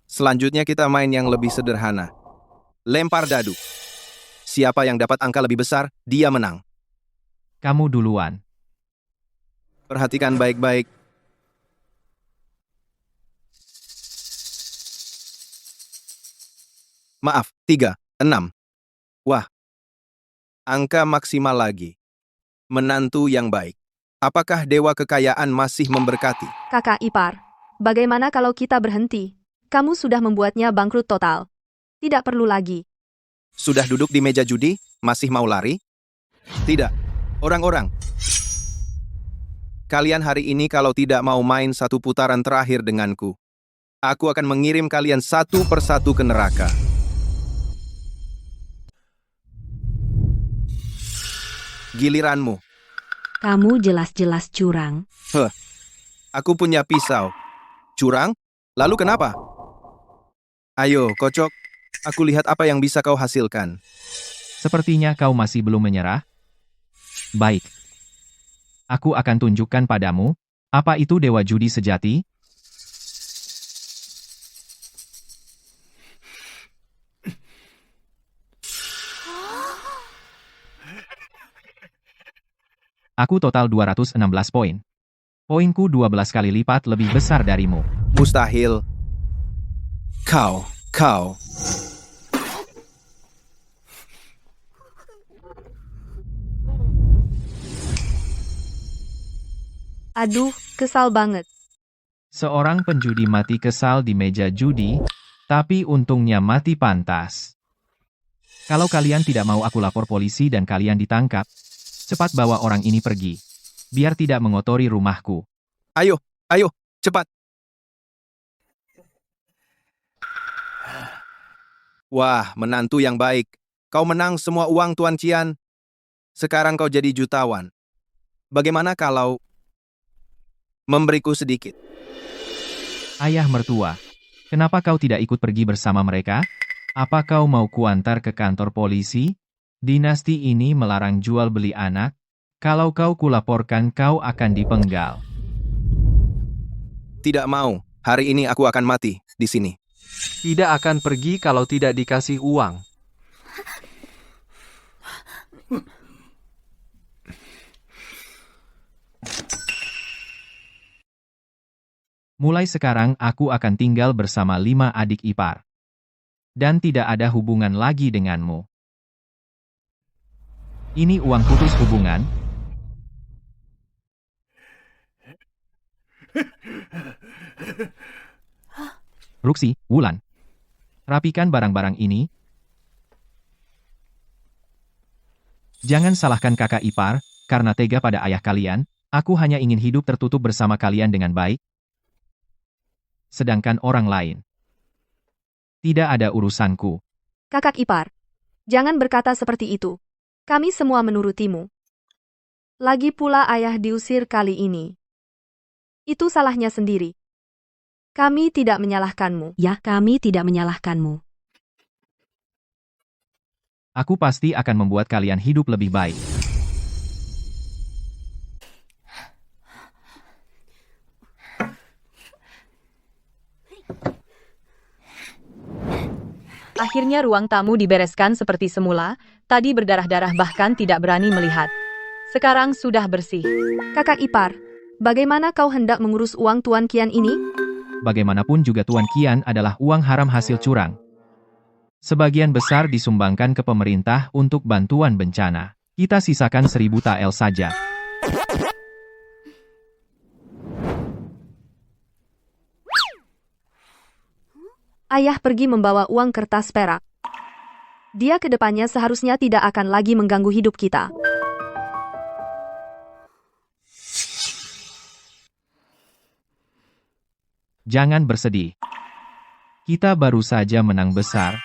Selanjutnya kita main yang lebih sederhana. Lempar dadu. Siapa yang dapat angka lebih besar, dia menang. Kamu duluan. Perhatikan baik-baik. Maaf, 3, 6. Wah, angka maksimal lagi. Menantu yang baik. Apakah dewa kekayaan masih memberkati? Kakak ipar, bagaimana kalau kita berhenti? Kamu sudah membuatnya bangkrut total. Tidak perlu lagi. Sudah duduk di meja judi, masih mau lari? Tidak. Orang-orang. Kalian hari ini kalau tidak mau main satu putaran terakhir denganku, aku akan mengirim kalian satu persatu ke neraka. Giliranmu. Kamu jelas-jelas curang. Aku punya pisau. Curang? Lalu kenapa? Ayo, kocok. Aku lihat apa yang bisa kau hasilkan. Sepertinya kau masih belum menyerah. Baik. Aku akan tunjukkan padamu, apa itu dewa judi sejati. Aku total 216 poin. Poinku 12 kali lipat lebih besar darimu. Mustahil. Kau. Aduh, kesal banget. Seorang penjudi mati kesal di meja judi, tapi untungnya mati pantas. Kalau kalian tidak mau aku lapor polisi dan kalian ditangkap, cepat bawa orang ini pergi. Biar tidak mengotori rumahku. Ayo, cepat. Wah, menantu yang baik. Kau menang semua uang Tuan Qian. Sekarang kau jadi jutawan. Bagaimana kalau memberiku sedikit? Ayah mertua, kenapa kau tidak ikut pergi bersama mereka? Apa kau mau kuantar ke kantor polisi? Dinasti ini melarang jual beli anak. Kalau kau kulaporkan kau akan dipenggal. Tidak mau. Hari ini aku akan mati di sini. Tidak akan pergi kalau tidak dikasih uang. Mulai sekarang aku akan tinggal bersama 5 adik ipar. Dan tidak ada hubungan lagi denganmu. Ini uang putus hubungan. Ruxi, Wulan. Rapikan barang-barang ini. Jangan salahkan kakak ipar, karena tega pada ayah kalian, aku hanya ingin hidup tertutup bersama kalian dengan baik. Sedangkan orang lain. Tidak ada urusanku. Kakak ipar, jangan berkata seperti itu. Kami semua menurutimu. Lagi pula ayah diusir kali ini. Itu salahnya sendiri. Kami tidak menyalahkanmu. Ya, kami tidak menyalahkanmu. Aku pasti akan membuat kalian hidup lebih baik. Akhirnya ruang tamu dibereskan seperti semula, tadi berdarah-darah bahkan tidak berani melihat. Sekarang sudah bersih. Kakak ipar, bagaimana kau hendak mengurus uang Tuan Qian ini? Bagaimanapun juga Tuan Qian adalah uang haram hasil curang. Sebagian besar disumbangkan ke pemerintah untuk bantuan bencana. Kita sisakan 1000 tael saja. Ayah pergi membawa uang kertas perak. Dia ke depannya seharusnya tidak akan lagi mengganggu hidup kita. Jangan bersedih. Kita baru saja menang besar.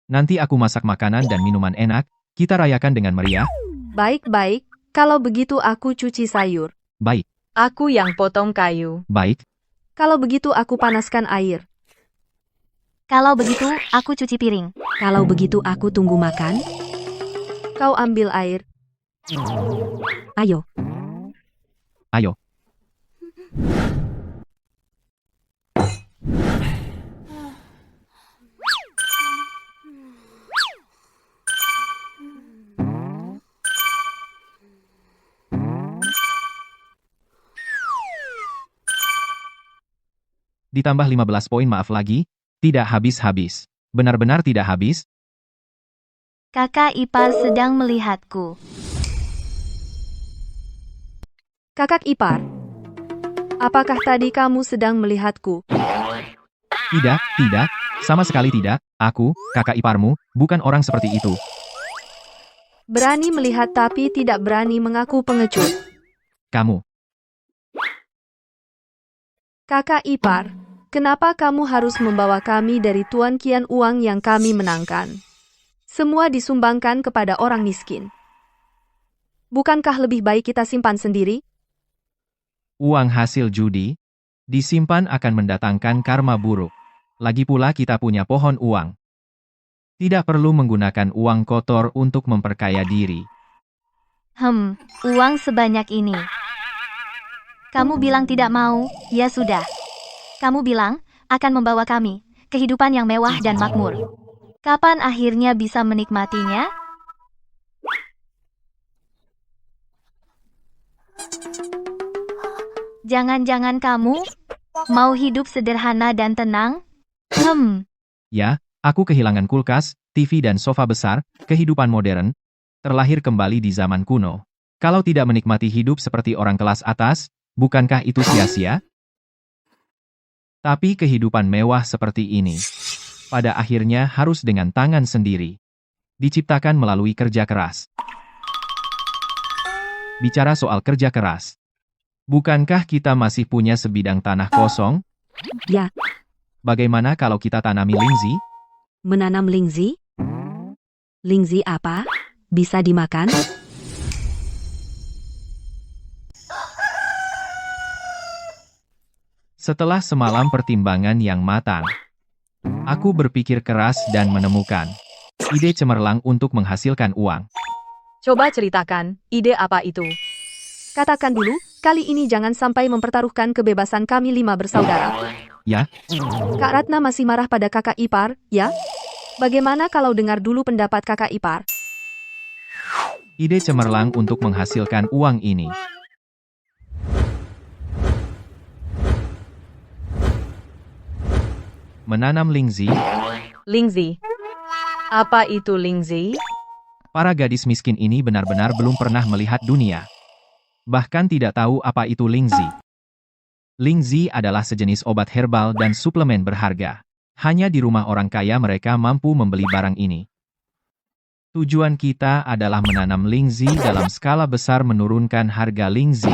Nanti aku masak makanan dan minuman enak, kita rayakan dengan meriah. Baik-baik, Kalau begitu aku cuci sayur. Baik, Aku yang potong kayu. baik. Kalau begitu aku panaskan air. Kalau begitu, aku cuci piring. Kalau begitu aku tunggu makan. Kau ambil air. Ayo, Ayo. Ditambah 15 poin maaf lagi, tidak habis-habis. Benar-benar tidak habis? Kakak ipar sedang melihatku. Kakak ipar. Apakah tadi kamu sedang melihatku? Tidak, tidak. Sama sekali tidak. Aku, kakak iparmu, bukan orang seperti itu. Berani melihat tapi tidak berani mengaku pengecut. Kamu. Kakak ipar, kenapa kamu harus membawa kami dari Tuan Kian uang yang kami menangkan? Semua disumbangkan kepada orang miskin. Bukankah lebih baik kita simpan sendiri? Uang hasil judi disimpan akan mendatangkan karma buruk. Lagi pula kita punya pohon uang. Tidak perlu menggunakan uang kotor untuk memperkaya diri. Uang sebanyak ini. Kamu bilang tidak mau, ya sudah. Kamu bilang akan membawa kami kehidupan yang mewah dan makmur. Kapan akhirnya bisa menikmatinya? Jangan-jangan kamu mau hidup sederhana dan tenang? Ya, aku kehilangan kulkas, TV dan sofa besar, kehidupan modern, terlahir kembali di zaman kuno. Kalau tidak menikmati hidup seperti orang kelas atas, bukankah itu sia-sia? Tapi kehidupan mewah seperti ini, pada akhirnya harus dengan tangan sendiri. Diciptakan melalui kerja keras. Bicara soal kerja keras, bukankah kita masih punya sebidang tanah kosong? Ya. Bagaimana kalau kita tanami lingzi? menanam lingzi? Lingzi apa? Bisa dimakan? Setelah semalam pertimbangan yang matang, aku berpikir keras dan menemukan ide cemerlang untuk menghasilkan uang. Coba ceritakan, ide apa itu? Katakan dulu, kali ini jangan sampai mempertaruhkan kebebasan kami 5 bersaudara. Ya, Kak Ratna masih marah pada kakak ipar, ya? Bagaimana kalau dengar dulu pendapat kakak ipar? ide cemerlang untuk menghasilkan uang ini. Menanam lingzi, Lingzi. Apa itu lingzi? para gadis miskin ini benar-benar belum pernah melihat dunia. Bahkan tidak tahu apa itu lingzi. Lingzi adalah sejenis obat herbal dan suplemen berharga. Hanya di rumah orang kaya mereka mampu membeli barang ini. Tujuan kita adalah menanam lingzi dalam skala besar menurunkan harga lingzi.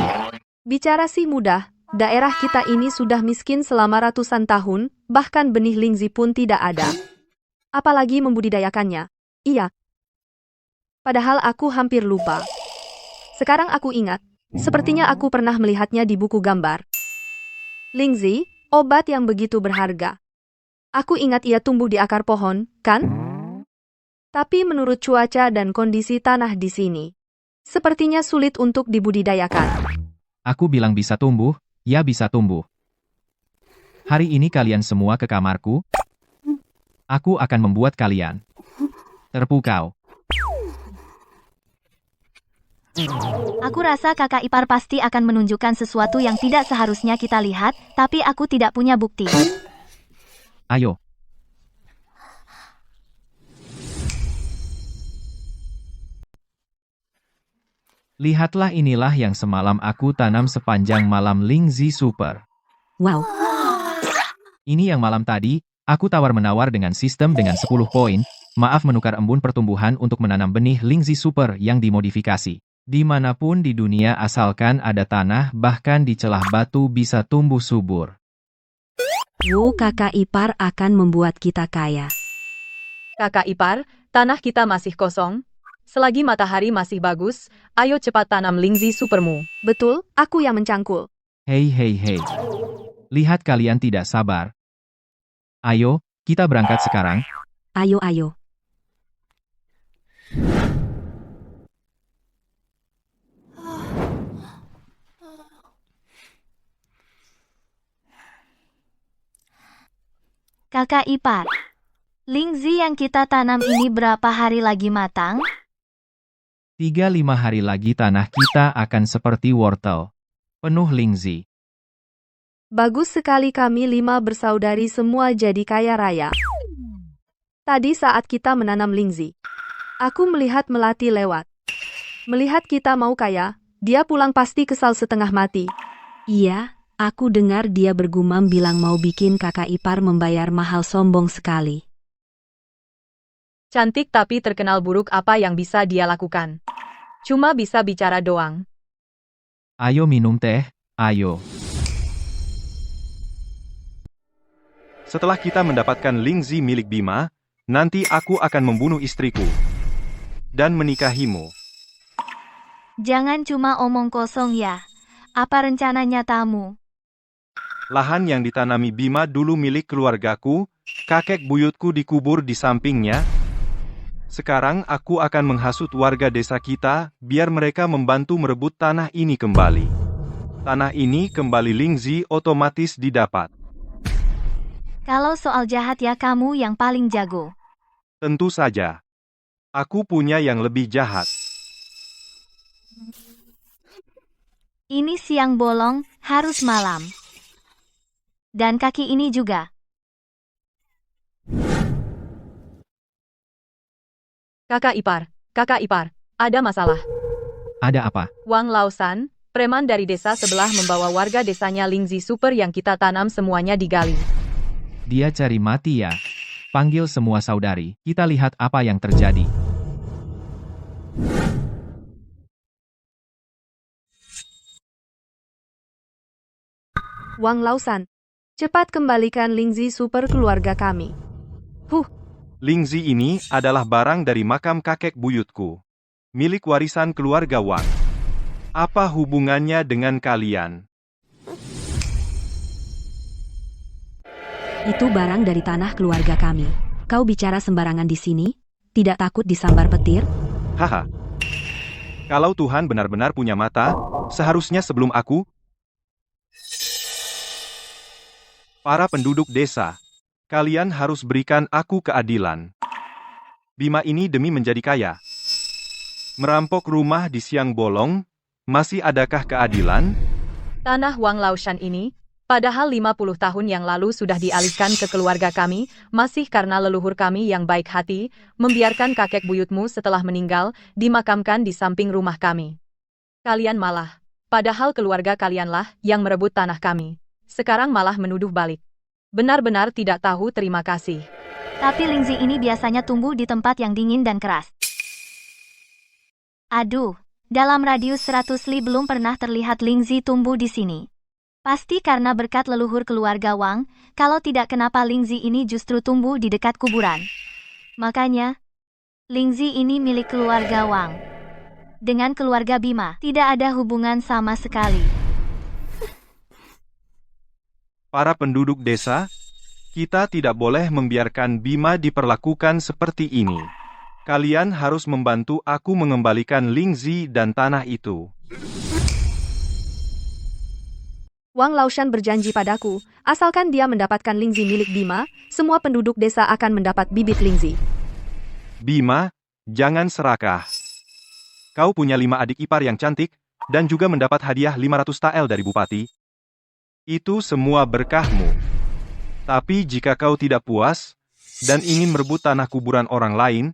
Bicara sih mudah, daerah kita ini sudah miskin selama ratusan tahun, bahkan benih lingzi pun tidak ada. Apalagi membudidayakannya. Iya. Padahal aku hampir lupa. Sekarang aku ingat, sepertinya aku pernah melihatnya di buku gambar. Lingzi, obat yang begitu berharga. Aku ingat ia tumbuh di akar pohon, kan? Tapi menurut cuaca dan kondisi tanah di sini, sepertinya sulit untuk dibudidayakan. Aku bilang bisa tumbuh, ya bisa tumbuh. Hari ini kalian semua ke kamarku. Aku akan membuat kalian terpukau. Aku rasa kakak ipar pasti akan menunjukkan sesuatu yang tidak seharusnya kita lihat, tapi aku tidak punya bukti. Ayo. Lihatlah inilah yang semalam aku tanam sepanjang malam lingzi super. Wow, Ini yang malam tadi, aku tawar-menawar dengan sistem dengan 10 poin, maaf menukar embun pertumbuhan untuk menanam benih lingzi super yang dimodifikasi. Dimanapun di dunia asalkan ada tanah bahkan di celah batu bisa tumbuh subur. kakak ipar akan membuat kita kaya. Kakak ipar, tanah kita masih kosong. Selagi matahari masih bagus, ayo cepat tanam Lingzi supermu. Betul, aku yang mencangkul. Hei hei hei. Lihat kalian tidak sabar. Ayo, kita berangkat sekarang. Ayo ayo. Kakak ipar. Lingzi yang kita tanam ini berapa hari lagi matang? 3-5 hari lagi tanah kita akan seperti wortel. Penuh Lingzi. Bagus sekali, kami 5 bersaudari semua jadi kaya raya. Tadi saat kita menanam Lingzi, aku melihat Melati lewat. Melihat kita mau kaya, dia pulang pasti kesal setengah mati. Iya, aku dengar dia bergumam bilang mau bikin kakak ipar membayar mahal, sombong sekali. Cantik tapi terkenal buruk, apa yang bisa dia lakukan? Cuma bisa bicara doang. Ayo minum teh, ayo. Setelah kita mendapatkan Lingzi milik Bima, nanti aku akan membunuh istriku dan menikahimu. Jangan cuma omong kosong ya. Apa rencana nyatamu? Lahan yang ditanami Bima dulu milik keluargaku, kakek buyutku dikubur di sampingnya. Sekarang aku akan menghasut warga desa kita, biar mereka membantu merebut tanah ini kembali. Tanah ini kembali Lingzi otomatis didapat. Kalau soal jahat ya kamu yang paling jago. Tentu saja. Aku punya yang lebih jahat. Ini siang bolong, harus malam. Dan kaki ini juga. Kakak ipar, ada masalah. Ada apa? Wang Lausan, preman dari desa sebelah membawa warga desanya Lingzi super yang kita tanam semuanya digali. Dia cari mati ya. Panggil semua saudari, kita lihat apa yang terjadi. Wang Lausan, cepat kembalikan Lingzi super keluarga kami. Lingzi ini adalah barang dari makam kakek buyutku. Milik warisan keluarga Wang. Apa hubungannya dengan kalian? Itu barang dari tanah keluarga kami. Kau bicara sembarangan di sini? Tidak takut disambar petir? Haha. Kalau Tuhan benar-benar punya mata, seharusnya sebelum aku, para penduduk desa, kalian harus berikan aku keadilan. Bima ini demi menjadi kaya. Merampok rumah di siang bolong, masih adakah keadilan? Tanah Wang Laoshan ini, padahal 50 tahun yang lalu sudah dialihkan ke keluarga kami, masih karena leluhur kami yang baik hati, membiarkan kakek buyutmu setelah meninggal, dimakamkan di samping rumah kami. Kalian malah, padahal keluarga kalianlah yang merebut tanah kami. Sekarang malah menuduh balik. Benar-benar tidak tahu terima kasih. Tapi Lingzi ini biasanya tumbuh di tempat yang dingin dan keras. Aduh, dalam radius 100 li belum pernah terlihat Lingzi tumbuh di sini. Pasti karena berkat leluhur keluarga Wang, kalau tidak kenapa Lingzi ini justru tumbuh di dekat kuburan. Makanya, Lingzi ini milik keluarga Wang. Dengan keluarga Bima, tidak ada hubungan sama sekali. Para penduduk desa, kita tidak boleh membiarkan Bima diperlakukan seperti ini. Kalian harus membantu aku mengembalikan Lingzi dan tanah itu. Wang Laoshan berjanji padaku, asalkan dia mendapatkan Lingzi milik Bima, semua penduduk desa akan mendapat bibit Lingzi. Bima, jangan serakah. Kau punya 5 adik ipar yang cantik, dan juga mendapat hadiah 500 tael dari bupati. Itu semua berkahmu. Tapi jika kau tidak puas, dan ingin merebut tanah kuburan orang lain,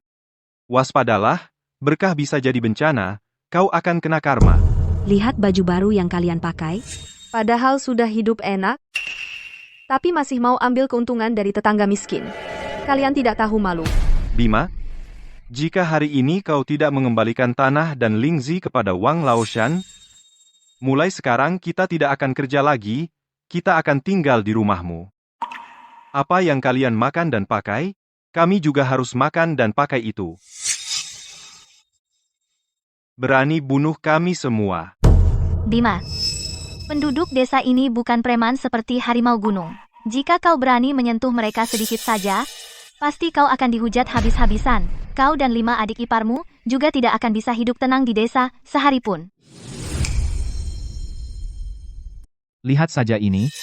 waspadalah, berkah bisa jadi bencana, kau akan kena karma. Lihat baju baru yang kalian pakai. Padahal sudah hidup enak, tapi masih mau ambil keuntungan dari tetangga miskin. Kalian tidak tahu malu. Bima, jika hari ini kau tidak mengembalikan tanah dan Lingzi kepada Wang Laoshan, mulai sekarang kita tidak akan kerja lagi, kita akan tinggal di rumahmu. Apa yang kalian makan dan pakai, kami juga harus makan dan pakai itu. berani bunuh kami semua. Bima, penduduk desa ini bukan preman seperti harimau gunung. Jika kau berani menyentuh mereka sedikit saja, pasti kau akan dihujat habis-habisan. Kau dan 5 adik iparmu juga tidak akan bisa hidup tenang di desa sehari pun. Lihat saja ini.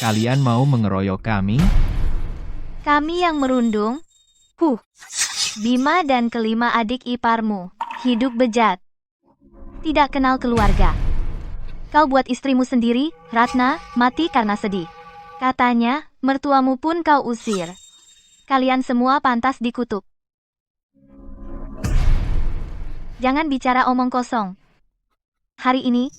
Kalian mau mengeroyok kami? Kami yang merundung. Bima dan kelima adik iparmu hidup bejat. Tidak kenal keluarga. Kau buat istrimu sendiri, Ratna, mati karena sedih. Katanya, mertuamu pun kau usir. Kalian semua pantas dikutuk. Jangan bicara omong kosong. Hari ini,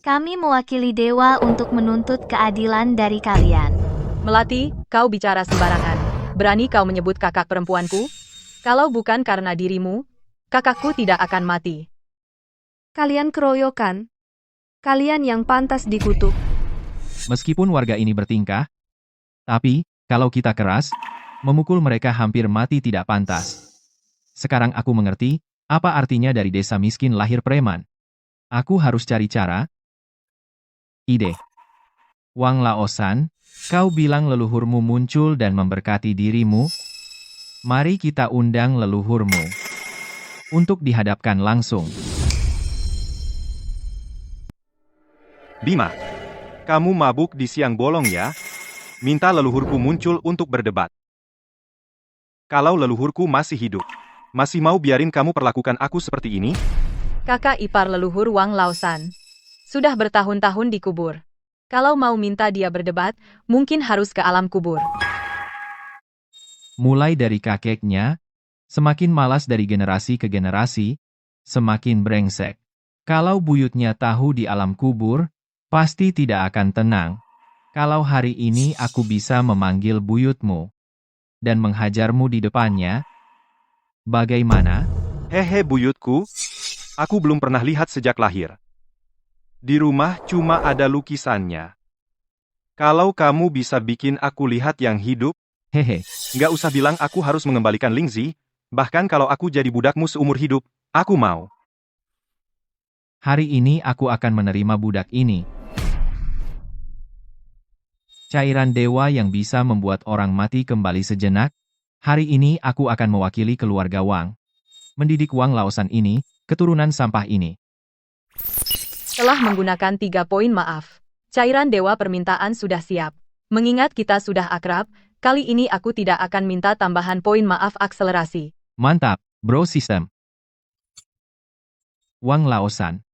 kami mewakili dewa untuk menuntut keadilan dari kalian. Melati, kau bicara sembarangan. Berani kau menyebut kakak perempuanku? Kalau bukan karena dirimu, kakakku tidak akan mati. Kalian keroyokan. Kalian yang pantas dikutuk. Meskipun warga ini bertingkah, tapi, kalau kita keras, memukul mereka hampir mati tidak pantas. Sekarang aku mengerti, apa artinya dari desa miskin lahir preman. Aku harus cari cara. Ide. Wang Laosan, kau bilang leluhurmu muncul dan memberkati dirimu. Mari kita undang leluhurmu untuk dihadapkan langsung. Bima, kamu mabuk di siang bolong ya? Minta leluhurku muncul untuk berdebat. Kalau leluhurku masih hidup, masih mau biarin kamu perlakukan aku seperti ini? Kakak ipar leluhur Wang Laosan sudah bertahun-tahun dikubur. Kalau mau minta dia berdebat, mungkin harus ke alam kubur. Mulai dari kakeknya, semakin malas dari generasi ke generasi, semakin brengsek. Kalau buyutnya tahu di alam kubur, pasti tidak akan tenang. Kalau hari ini aku bisa memanggil buyutmu dan menghajarmu di depannya, bagaimana? Hehe buyutku, aku belum pernah lihat sejak lahir. Di rumah cuma ada lukisannya. Kalau kamu bisa bikin aku lihat yang hidup, Hehe, nggak usah bilang aku harus mengembalikan Lingzi, bahkan kalau aku jadi budakmu seumur hidup, aku mau. hari ini aku akan menerima budak ini. Cairan dewa yang bisa membuat orang mati kembali sejenak. Hari ini aku akan mewakili keluarga Wang. Mendidik Wang Laosan ini, keturunan sampah ini. Telah menggunakan 3 poin maaf. Cairan dewa permintaan sudah siap. Mengingat kita sudah akrab, kali ini aku tidak akan minta tambahan poin maaf akselerasi. Mantap, bro system. Wang Laosan.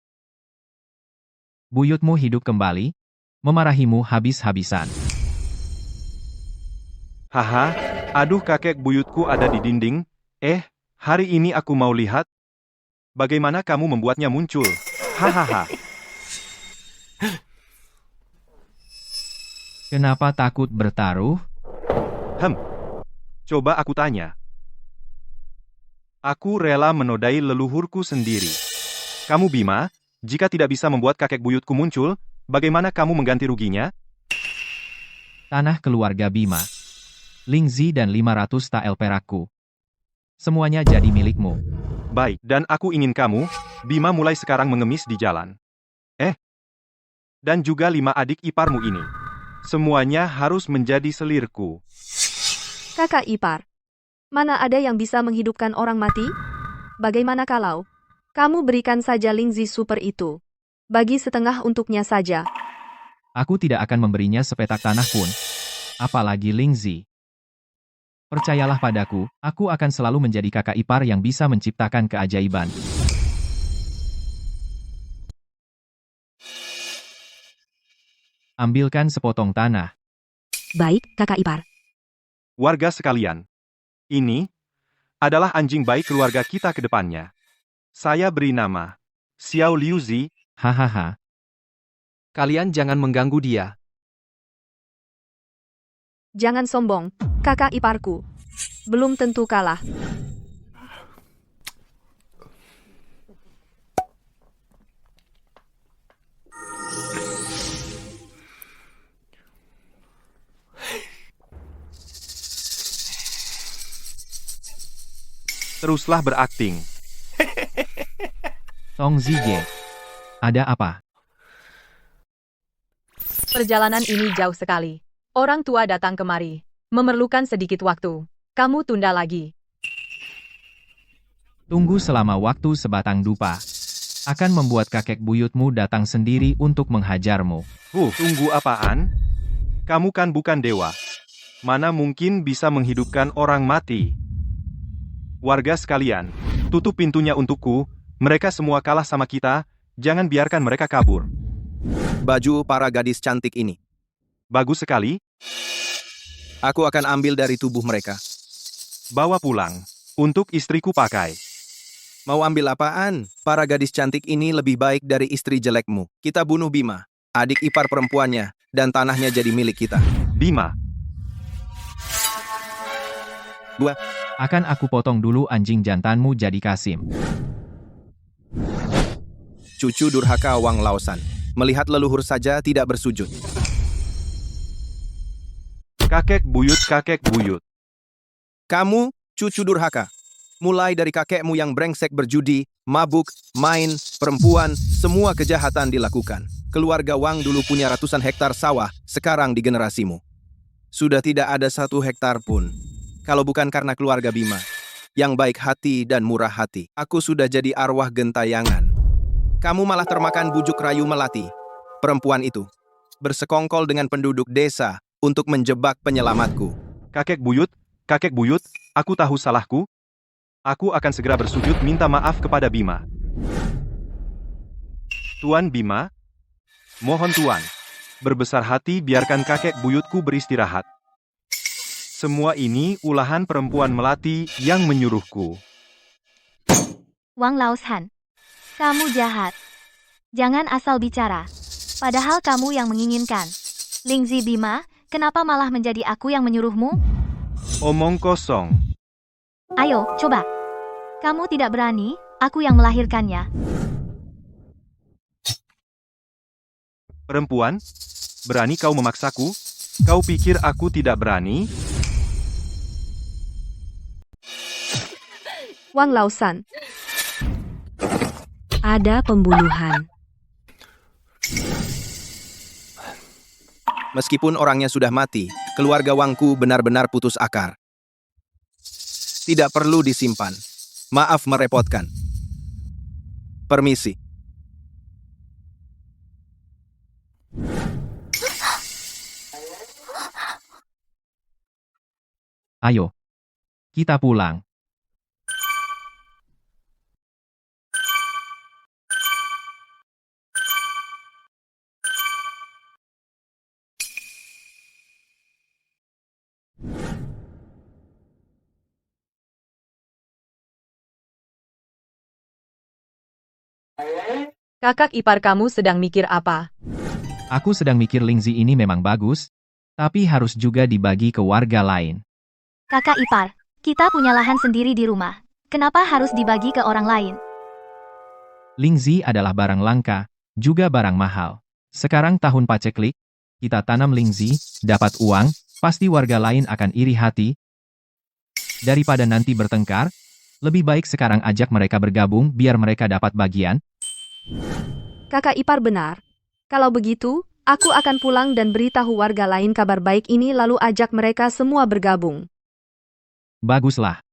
Buyutmu hidup kembali, memarahimu habis-habisan. Haha, aduh kakek buyutku ada di dinding. Hari ini aku mau lihat. Bagaimana kamu membuatnya muncul? Hahaha. Kenapa takut bertaruh? Coba aku tanya. Aku rela menodai leluhurku sendiri. Kamu Bima, jika tidak bisa membuat kakek buyutku muncul, bagaimana kamu mengganti ruginya? Tanah keluarga Bima. Lingzi dan 500 tael perakku. Semuanya jadi milikmu. Baik, dan aku ingin kamu, Bima mulai sekarang mengemis di jalan. Dan juga 5 adik iparmu ini. Semuanya harus menjadi selirku. Kakak ipar, mana ada yang bisa menghidupkan orang mati? Bagaimana kalau kamu berikan saja Lingzi super itu? Bagi setengah untuknya saja. Aku tidak akan memberinya sepetak tanah pun. Apalagi Lingzi. Percayalah padaku, aku akan selalu menjadi kakak ipar yang bisa menciptakan keajaiban. Ambilkan sepotong tanah. Baik, kakak ipar. Warga sekalian, ini adalah anjing baik keluarga kita ke depannya. Saya beri nama Xiao Liuzi. Hahaha. Kalian jangan mengganggu dia. Jangan sombong, kakak iparku. Belum tentu kalah. Teruslah berakting. Tong Zige. Ada apa? Perjalanan ini jauh sekali. Orang tua datang kemari. Memerlukan sedikit waktu. Kamu tunda lagi. Tunggu selama waktu sebatang dupa. Akan membuat kakek buyutmu datang sendiri untuk menghajarmu. Tunggu apaan? Kamu kan bukan dewa. Mana mungkin bisa menghidupkan orang mati? Warga sekalian, tutup pintunya untukku. Mereka semua kalah sama kita. Jangan biarkan mereka kabur. Baju para gadis cantik ini. Bagus sekali. Aku akan ambil dari tubuh mereka. Bawa pulang. Untuk istriku pakai. Mau ambil apaan? Para gadis cantik ini lebih baik dari istri jelekmu. Kita bunuh Bima, adik ipar perempuannya, dan tanahnya jadi milik kita. Bima. Akan aku potong dulu anjing jantanmu jadi Kasim. Cucu durhaka Wang Laosan. Melihat leluhur saja tidak bersujud. Kakek buyut. Kamu, cucu durhaka. Mulai dari kakekmu yang brengsek berjudi, mabuk, main, perempuan, semua kejahatan dilakukan. Keluarga Wang dulu punya ratusan hektar sawah, sekarang di generasimu. Sudah tidak ada 1 hektar pun. Kalau bukan karena keluarga Bima, yang baik hati dan murah hati, aku sudah jadi arwah gentayangan. Kamu malah termakan bujuk rayu melati. Perempuan itu bersekongkol dengan penduduk desa untuk menjebak penyelamatku. Kakek buyut, aku tahu salahku. Aku akan segera bersujud minta maaf kepada Bima. Tuan Bima, mohon Tuan, berbesar hati biarkan kakek buyutku beristirahat. Semua ini ulahan perempuan melati yang menyuruhku. Wang Laoshan, kamu jahat. Jangan asal bicara. Padahal kamu yang menginginkan. Lingzi Bima, kenapa malah menjadi aku yang menyuruhmu? Omong kosong. Ayo, coba. Kamu tidak berani, aku yang melahirkannya. Perempuan, berani kau memaksaku? Kau pikir aku tidak berani? Wang Laosan. Ada pembunuhan. Meskipun orangnya sudah mati, keluarga Wangku benar-benar putus akar. Tidak perlu disimpan. Maaf merepotkan. Permisi. Ayo. Kita pulang. Kakak ipar kamu sedang mikir apa? Aku sedang mikir Lingzi ini memang bagus, tapi harus juga dibagi ke warga lain. Kakak ipar, kita punya lahan sendiri di rumah. Kenapa harus dibagi ke orang lain? Lingzi adalah barang langka, juga barang mahal. Sekarang tahun paceklik, kita tanam Lingzi, dapat uang, pasti warga lain akan iri hati. Daripada nanti bertengkar, lebih baik sekarang ajak mereka bergabung biar mereka dapat bagian. Kakak ipar benar. Kalau begitu, aku akan pulang dan beritahu warga lain kabar baik ini lalu ajak mereka semua bergabung. Baguslah.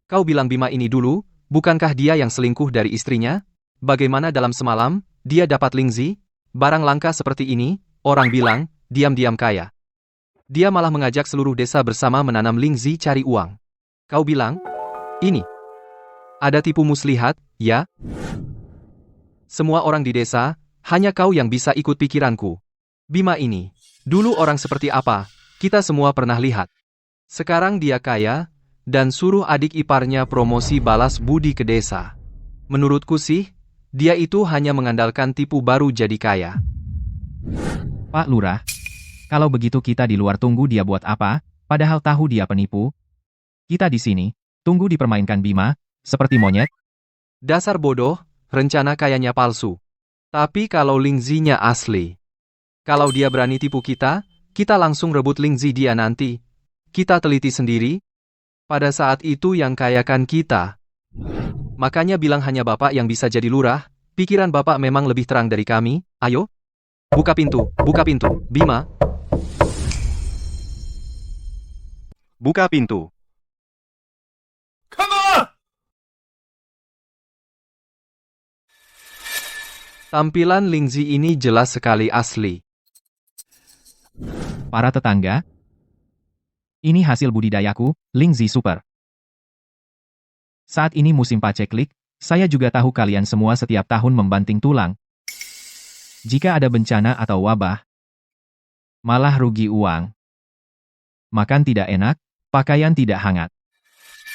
Kau bilang Bima ini dulu, bukankah dia yang selingkuh dari istrinya? Bagaimana dalam semalam, dia dapat Lingzi? Barang langka seperti ini, orang bilang, diam-diam kaya. Dia malah mengajak seluruh desa bersama menanam Lingzi cari uang. Kau bilang, ini ada tipu muslihat, ya? Semua orang di desa, hanya kau yang bisa ikut pikiranku. Bima ini, dulu orang seperti apa, kita semua pernah lihat. Sekarang dia kaya, dan suruh adik iparnya promosi balas budi ke desa. Menurutku sih, dia itu hanya mengandalkan tipu baru jadi kaya. Pak Lurah, kalau begitu kita di luar tunggu dia buat apa, padahal tahu dia penipu. Kita di sini, tunggu dipermainkan Bima, seperti monyet. Dasar bodoh, rencana kayanya palsu. Tapi kalau Lingzi-nya asli. Kalau dia berani tipu kita, kita langsung rebut Lingzi dia nanti. Kita teliti sendiri. Pada saat itu yang kayakan kita. Makanya bilang hanya Bapak yang bisa jadi lurah, pikiran Bapak memang lebih terang dari kami, ayo. Buka pintu, Bima. Buka pintu. Tampilan Lingzi ini jelas sekali asli. Para tetangga, ini hasil budidayaku, Lingzi Super. Saat ini musim paceklik, saya juga tahu kalian semua setiap tahun membanting tulang. Jika ada bencana atau wabah, malah rugi uang. Makan tidak enak, pakaian tidak hangat.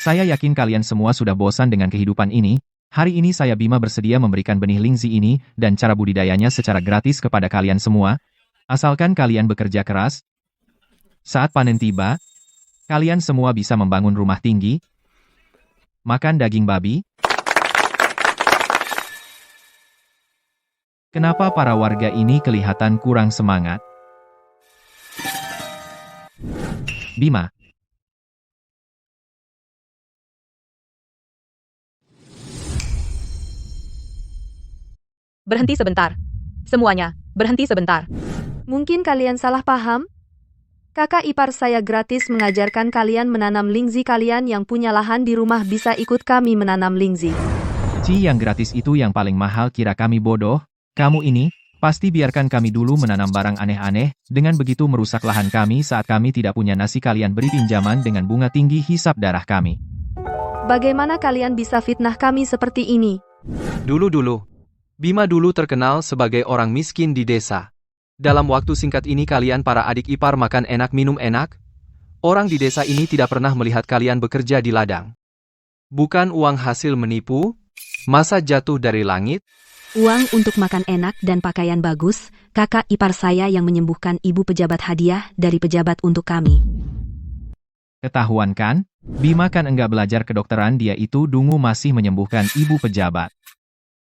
Saya yakin kalian semua sudah bosan dengan kehidupan ini. Hari ini saya Bima bersedia memberikan benih Lingzi ini dan cara budidayanya secara gratis kepada kalian semua. Asalkan kalian bekerja keras. Saat panen tiba, kalian semua bisa membangun rumah tinggi, makan daging babi. Kenapa para warga ini kelihatan kurang semangat? Bima. Berhenti sebentar. Semuanya, berhenti sebentar. Mungkin kalian salah paham? Kakak ipar saya gratis mengajarkan kalian menanam Lingzi. Kalian yang punya lahan di rumah bisa ikut kami menanam Lingzi. Ci yang gratis itu yang paling mahal, kira kami bodoh? Kamu ini, pasti biarkan kami dulu menanam barang aneh-aneh, dengan begitu merusak lahan kami saat kami tidak punya nasi. Kalian beri pinjaman dengan bunga tinggi, hisap darah kami. Bagaimana kalian bisa fitnah kami seperti ini? Dulu. Bima dulu terkenal sebagai orang miskin di desa. Dalam waktu singkat ini kalian para adik ipar makan enak minum enak? Orang di desa ini tidak pernah melihat kalian bekerja di ladang. Bukan uang hasil menipu? Masa jatuh dari langit? Uang untuk makan enak dan pakaian bagus, kakak ipar saya yang menyembuhkan ibu pejabat hadiah dari pejabat untuk kami. Ketahuan kan? Bima kan enggak belajar kedokteran, dia itu dungu masih menyembuhkan ibu pejabat.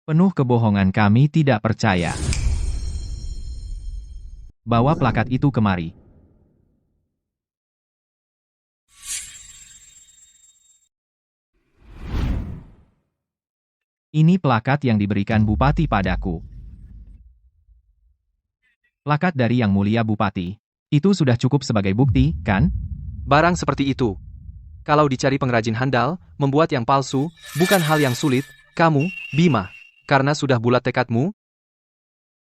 Penuh kebohongan, kami tidak percaya. Bawa plakat itu kemari. Ini plakat yang diberikan Bupati padaku. Plakat dari Yang Mulia Bupati. Itu sudah cukup sebagai bukti, kan? Barang seperti itu. Kalau dicari pengrajin handal, membuat yang palsu, bukan hal yang sulit. Kamu, Bima, karena sudah bulat tekadmu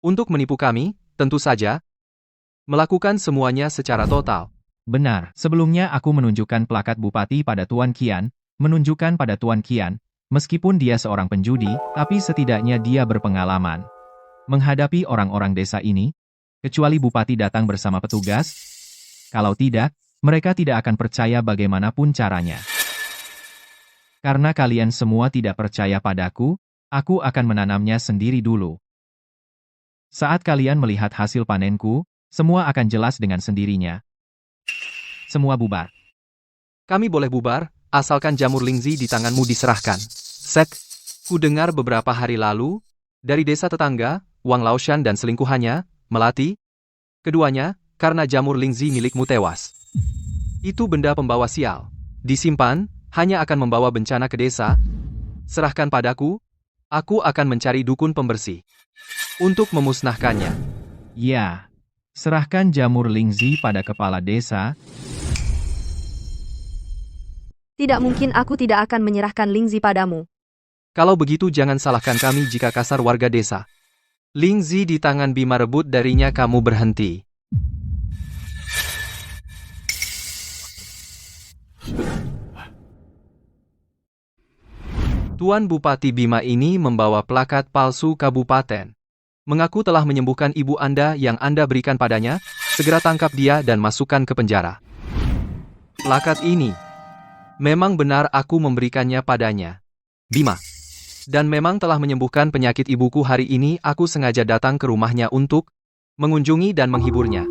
untuk menipu kami, tentu saja, melakukan semuanya secara total. Benar, sebelumnya aku menunjukkan plakat Bupati pada Tuan Kian, menunjukkan pada Tuan Kian, meskipun dia seorang penjudi, tapi setidaknya dia berpengalaman menghadapi orang-orang desa ini, kecuali Bupati datang bersama petugas. Kalau tidak, mereka tidak akan percaya bagaimanapun caranya. Karena kalian semua tidak percaya padaku, aku akan menanamnya sendiri dulu. Saat kalian melihat hasil panenku, semua akan jelas dengan sendirinya. Semua bubar. Kami boleh bubar, asalkan jamur Lingzi di tanganmu diserahkan. Sek, ku dengar beberapa hari lalu, dari desa tetangga, Wang Laoshan dan selingkuhannya, Melati, keduanya, karena jamur Lingzi milikmu tewas. Itu benda pembawa sial. Disimpan, hanya akan membawa bencana ke desa. Serahkan padaku, aku akan mencari dukun pembersih untuk memusnahkannya. Ya, serahkan jamur Lingzi pada kepala desa. Tidak mungkin, aku tidak akan menyerahkan Lingzi padamu. Kalau begitu jangan salahkan kami jika kasar warga desa. Lingzi di tangan Bima rebut darinya, kamu berhenti. Tuan Bupati Bima ini membawa plakat palsu kabupaten. Mengaku telah menyembuhkan ibu Anda yang Anda berikan padanya, segera tangkap dia dan masukkan ke penjara. Plakat ini memang benar aku memberikannya padanya, Bima. Dan memang telah menyembuhkan penyakit ibuku. Hari ini aku sengaja datang ke rumahnya untuk mengunjungi dan menghiburnya.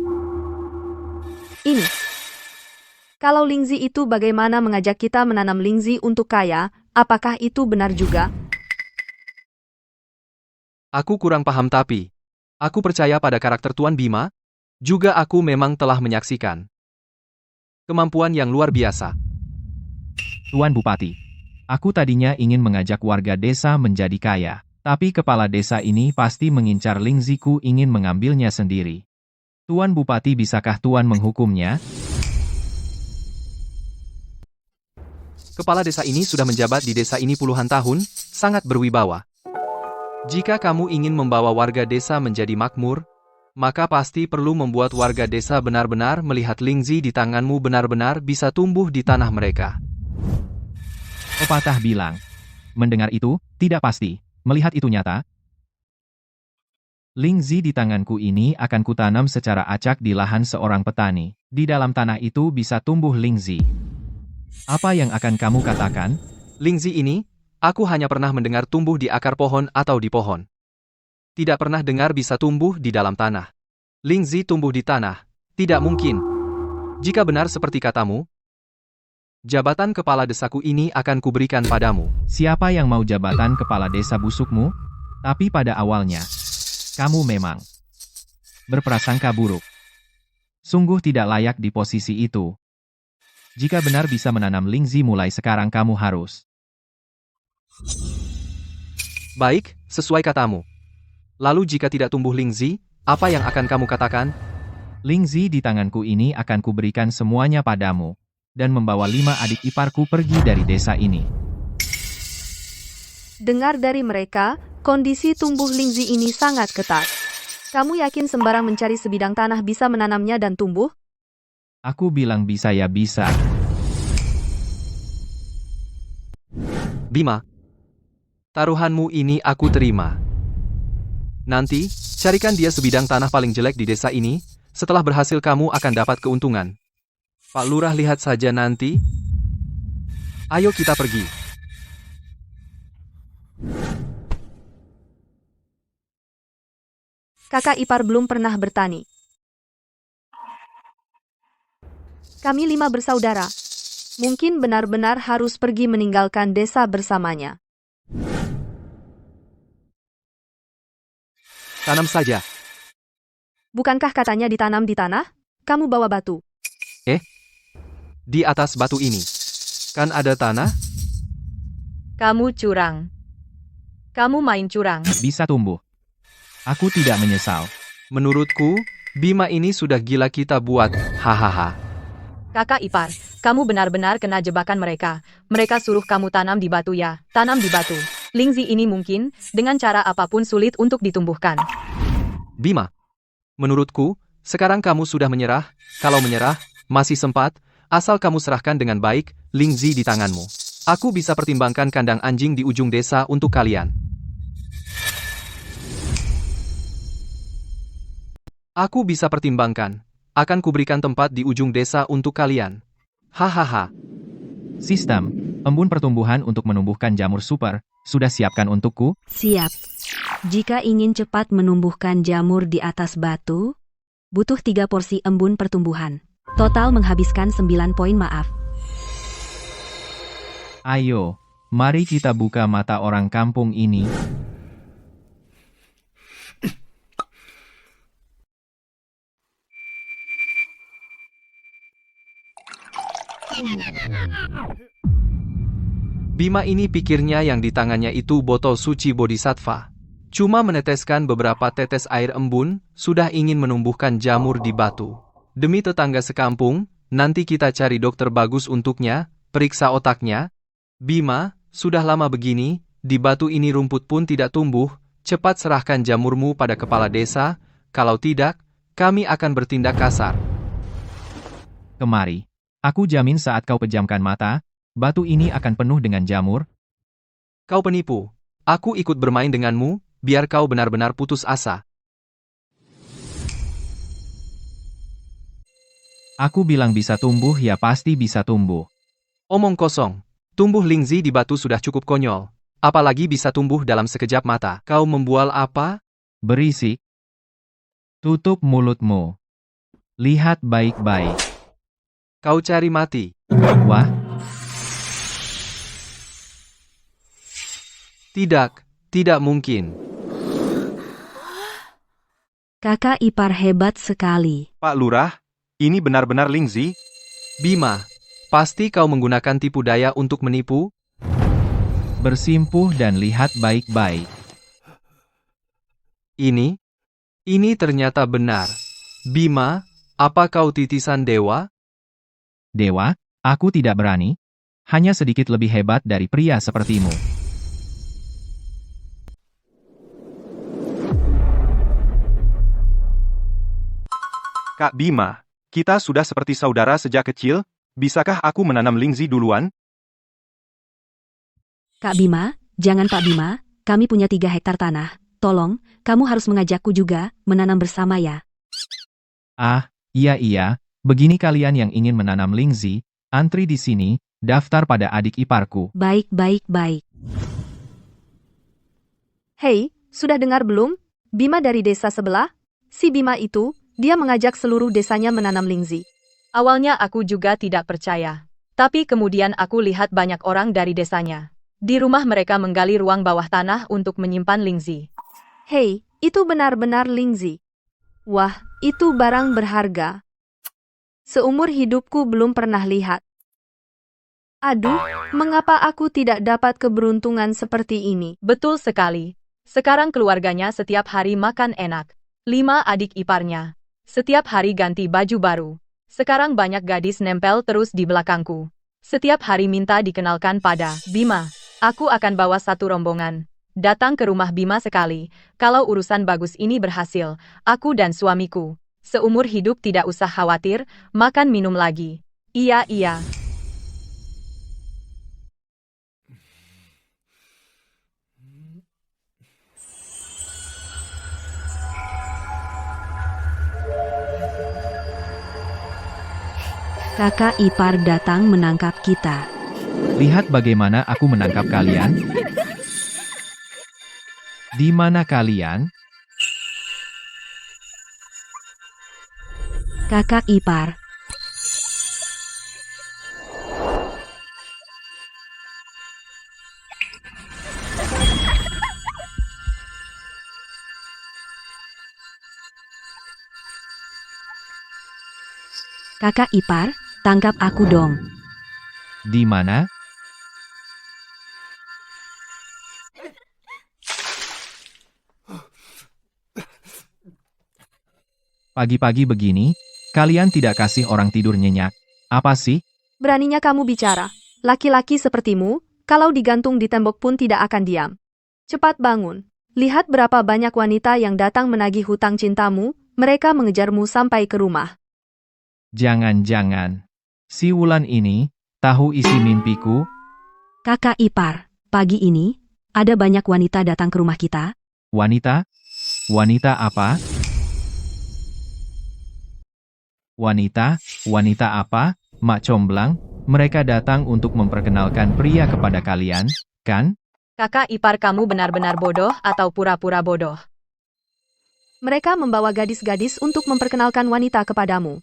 Ini. Kalau Lingzi itu bagaimana mengajak kita menanam Lingzi untuk kaya, apakah itu benar juga? Aku kurang paham tapi aku percaya pada karakter Tuan Bima. Juga aku memang telah menyaksikan kemampuan yang luar biasa. Tuan Bupati, aku tadinya ingin mengajak warga desa menjadi kaya, tapi kepala desa ini pasti mengincar Lingziku ingin mengambilnya sendiri. Tuan Bupati, bisakah Tuan menghukumnya? Kepala desa ini sudah menjabat di desa ini puluhan tahun, sangat berwibawa. Jika kamu ingin membawa warga desa menjadi makmur, maka pasti perlu membuat warga desa benar-benar melihat Lingzi di tanganmu benar-benar bisa tumbuh di tanah mereka. Pepatah bilang, mendengar itu, tidak pasti, melihat itu nyata. Lingzi di tanganku ini akan kutanam secara acak di lahan seorang petani. Di dalam tanah itu bisa tumbuh Lingzi. Apa yang akan kamu katakan? Lingzi ini, aku hanya pernah mendengar tumbuh di akar pohon atau di pohon. Tidak pernah dengar bisa tumbuh di dalam tanah. Lingzi tumbuh di tanah. Tidak mungkin. Jika benar seperti katamu, jabatan kepala desaku ini akan kuberikan padamu. Siapa yang mau jabatan kepala desa busukmu? Tapi pada awalnya, kamu memang berprasangka buruk. Sungguh tidak layak di posisi itu. Jika benar bisa menanam Lingzi mulai sekarang kamu harus. Baik, sesuai katamu. Lalu jika tidak tumbuh Lingzi, apa yang akan kamu katakan? Lingzi di tanganku ini akan kuberikan semuanya padamu, dan membawa 5 adik iparku pergi dari desa ini. Dengar dari mereka, kondisi tumbuh Lingzi ini sangat ketat. Kamu yakin sembarang mencari sebidang tanah bisa menanamnya dan tumbuh? Aku bilang bisa ya bisa. Bima, taruhanmu ini aku terima. Nanti, carikan dia sebidang tanah paling jelek di desa ini, setelah berhasil kamu akan dapat keuntungan. Pak Lurah lihat saja nanti. Ayo kita pergi. Kakak ipar belum pernah bertani. Kami 5 bersaudara. Mungkin benar-benar harus pergi meninggalkan desa bersamanya. Tanam saja. Bukankah katanya ditanam di tanah? Kamu bawa batu. Di atas batu ini. Kan ada tanah? Kamu curang. Kamu main curang. Bisa tumbuh. Aku tidak menyesal. Menurutku, Bima ini sudah gila kita buat. Hahaha. Kakak ipar, kamu benar-benar kena jebakan mereka. Mereka suruh kamu tanam di batu ya. Tanam di batu. Lingzi ini mungkin, dengan cara apapun sulit untuk ditumbuhkan. Bima, menurutku, sekarang kamu sudah menyerah. Kalau menyerah, masih sempat, asal kamu serahkan dengan baik, Lingzi di tanganmu. Aku bisa pertimbangkan kandang anjing di ujung desa untuk kalian. Aku bisa pertimbangkan. Akan kuberikan tempat di ujung desa untuk kalian. Hahaha. Sistem, embun pertumbuhan untuk menumbuhkan jamur super, sudah siapkan untukku? Siap. Jika ingin cepat menumbuhkan jamur di atas batu, butuh 3 porsi embun pertumbuhan. Total menghabiskan 9 poin maaf. Ayo, mari kita buka mata orang kampung ini. Bima ini pikirnya yang di tangannya itu botol suci bodhisattva. Cuma meneteskan beberapa tetes air embun, sudah ingin menumbuhkan jamur di batu. Demi tetangga sekampung, nanti kita cari dokter bagus untuknya, periksa otaknya. Bima, sudah lama begini, di batu ini rumput pun tidak tumbuh, cepat serahkan jamurmu pada kepala desa, kalau tidak, kami akan bertindak kasar. Kemari. Aku jamin saat kau pejamkan mata, batu ini akan penuh dengan jamur. Kau penipu. Aku ikut bermain denganmu, biar kau benar-benar putus asa. Aku bilang bisa tumbuh ya pasti bisa tumbuh. Omong kosong. Tumbuh Lingzi di batu sudah cukup konyol. Apalagi bisa tumbuh dalam sekejap mata. Kau membual apa? Berisik. Tutup mulutmu. Lihat baik-baik. Kau cari mati. Wah, Tidak mungkin. Kakak ipar hebat sekali. Pak Lurah, ini benar-benar Lingzi? Bima, Pasti kau menggunakan tipu daya untuk menipu? Bersimpuh dan lihat baik-baik. Ini ternyata benar. Bima, apa kau titisan dewa? Dewa, aku tidak berani. Hanya sedikit lebih hebat dari pria sepertimu. Kak Bima, kita sudah seperti saudara sejak kecil, bisakah aku menanam lingzi duluan? Kak Bima, jangan Pak Bima, kami punya 3 hektar tanah. Tolong, kamu harus mengajakku juga, menanam bersama ya. Ah, iya, begini kalian yang ingin menanam lingzi, antri di sini, daftar pada adik iparku. Baik. Hei, sudah dengar belum? Bima dari desa sebelah? Si Bima itu, dia mengajak seluruh desanya menanam lingzi. Awalnya aku juga tidak percaya. Tapi kemudian aku lihat banyak orang dari desanya. Di rumah mereka menggali ruang bawah tanah untuk menyimpan lingzi. Hei, itu benar-benar lingzi. Wah, itu barang berharga. Seumur hidupku belum pernah lihat. Aduh, mengapa aku tidak dapat keberuntungan seperti ini? Betul sekali. Sekarang keluarganya setiap hari makan enak. 5 adik iparnya. Setiap hari ganti baju baru. Sekarang banyak gadis nempel terus di belakangku. Setiap hari minta dikenalkan pada Bima. Aku akan bawa satu rombongan. Datang ke rumah Bima sekali. Kalau urusan bagus ini berhasil, aku dan suamiku seumur hidup tidak usah khawatir, makan minum lagi. Iya. Kakak ipar datang menangkap kita. Lihat bagaimana aku menangkap kalian. Di mana kalian? Kakak ipar. Kakak ipar, tangkap aku dong. Di mana? Pagi-pagi begini, kalian tidak kasih orang tidur nyenyak. Apa sih? Beraninya kamu bicara. Laki-laki sepertimu, kalau digantung di tembok pun tidak akan diam. Cepat bangun. Lihat berapa banyak wanita yang datang menagih hutang cintamu, mereka mengejarmu sampai ke rumah. Jangan-jangan. Si Wulan ini, tahu isi mimpiku? Kakak ipar, pagi ini, ada banyak wanita datang ke rumah kita. Wanita? Wanita apa? Wanita apa? Mak Comblang, mereka datang untuk memperkenalkan pria kepada kalian, kan? Kakak ipar kamu benar-benar bodoh atau pura-pura bodoh? Mereka membawa gadis-gadis untuk memperkenalkan wanita kepadamu.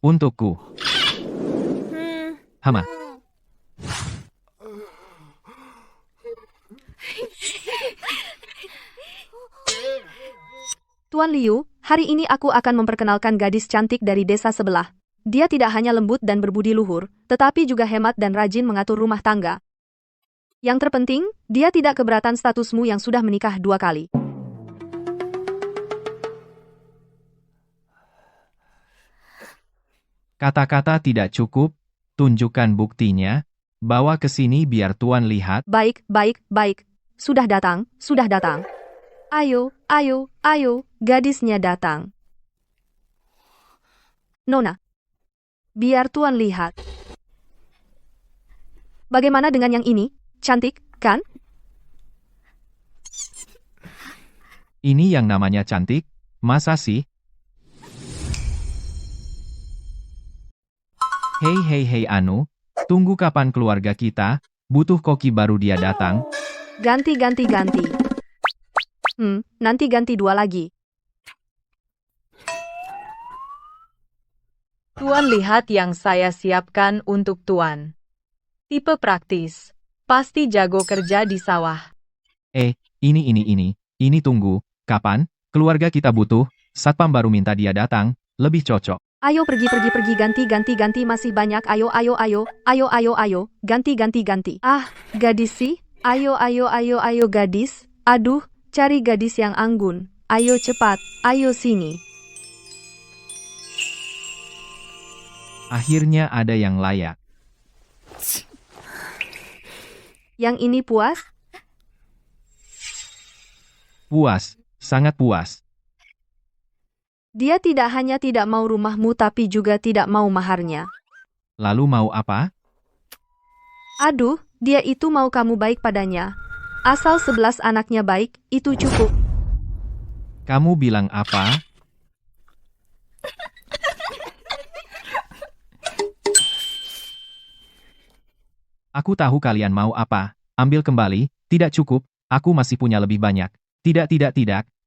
Untukku. Hama. Tuan Liu, hari ini aku akan memperkenalkan gadis cantik dari desa sebelah. Dia tidak hanya lembut dan berbudi luhur, tetapi juga hemat dan rajin mengatur rumah tangga. Yang terpenting, dia tidak keberatan statusmu yang sudah menikah 2 kali. Kata-kata tidak cukup, tunjukkan buktinya, bawa ke sini biar Tuan lihat. Baik. Sudah datang. Ayo, gadisnya datang. Nona, biar Tuan lihat. Bagaimana dengan yang ini? Cantik, kan? Ini yang namanya cantik? Masa sih? Hei Anu, tunggu kapan keluarga kita, butuh koki baru dia datang. Ganti. Nanti ganti 2 lagi. Tuan lihat yang saya siapkan untuk Tuan. Tipe praktis. Pasti jago kerja di sawah. Ini tunggu, kapan? Keluarga kita butuh, satpam baru minta dia datang, lebih cocok. Ayo pergi ganti masih banyak ayo ganti. Ah, gadis sih. Ayo gadis. Aduh, cari gadis yang anggun. Ayo cepat, ayo sini. Akhirnya ada yang layak. Yang ini puas? Puas, sangat puas. Dia tidak hanya tidak mau rumahmu tapi juga tidak mau maharnya. Lalu mau apa? Aduh, dia itu mau kamu baik padanya. Asal 11 anaknya baik, itu cukup. Kamu bilang apa? Aku tahu kalian mau apa. Ambil kembali, tidak cukup, aku masih punya lebih banyak. Tidak,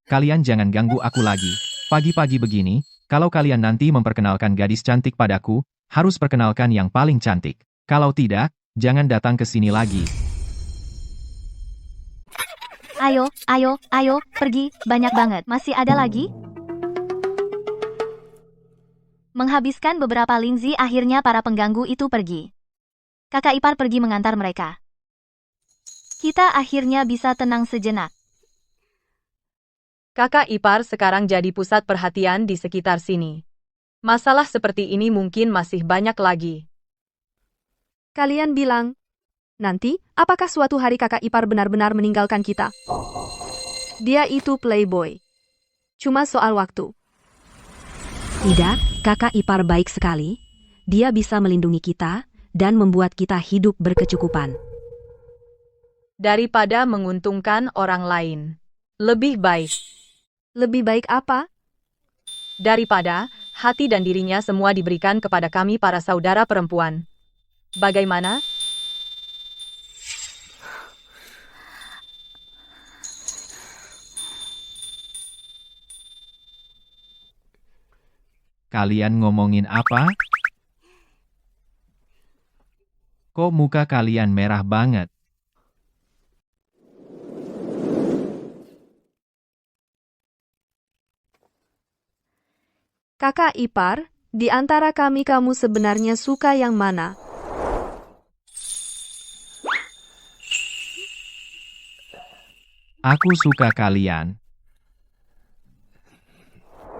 kalian jangan ganggu aku lagi. Pagi-pagi begini, kalau kalian nanti memperkenalkan gadis cantik padaku, harus perkenalkan yang paling cantik. Kalau tidak, jangan datang ke sini lagi. Ayo, pergi, banyak banget. Masih ada lagi? Menghabiskan beberapa lingzi akhirnya para pengganggu itu pergi. Kakak ipar pergi mengantar mereka. Kita akhirnya bisa tenang sejenak. Kakak ipar sekarang jadi pusat perhatian di sekitar sini. Masalah seperti ini mungkin masih banyak lagi. Kalian bilang, nanti, apakah suatu hari kakak ipar benar-benar meninggalkan kita? Dia itu playboy. Cuma soal waktu. Tidak, kakak ipar baik sekali. Dia bisa melindungi kita dan membuat kita hidup berkecukupan. Daripada menguntungkan orang lain. Lebih baik. Lebih baik apa? Daripada hati dan dirinya semua diberikan kepada kami para saudara perempuan. Bagaimana? Kalian ngomongin apa? Kok muka kalian merah banget? Kakak ipar, di antara kami kamu sebenarnya suka yang mana? Aku suka kalian.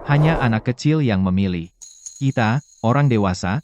Hanya anak kecil yang memilih. Kita, orang dewasa,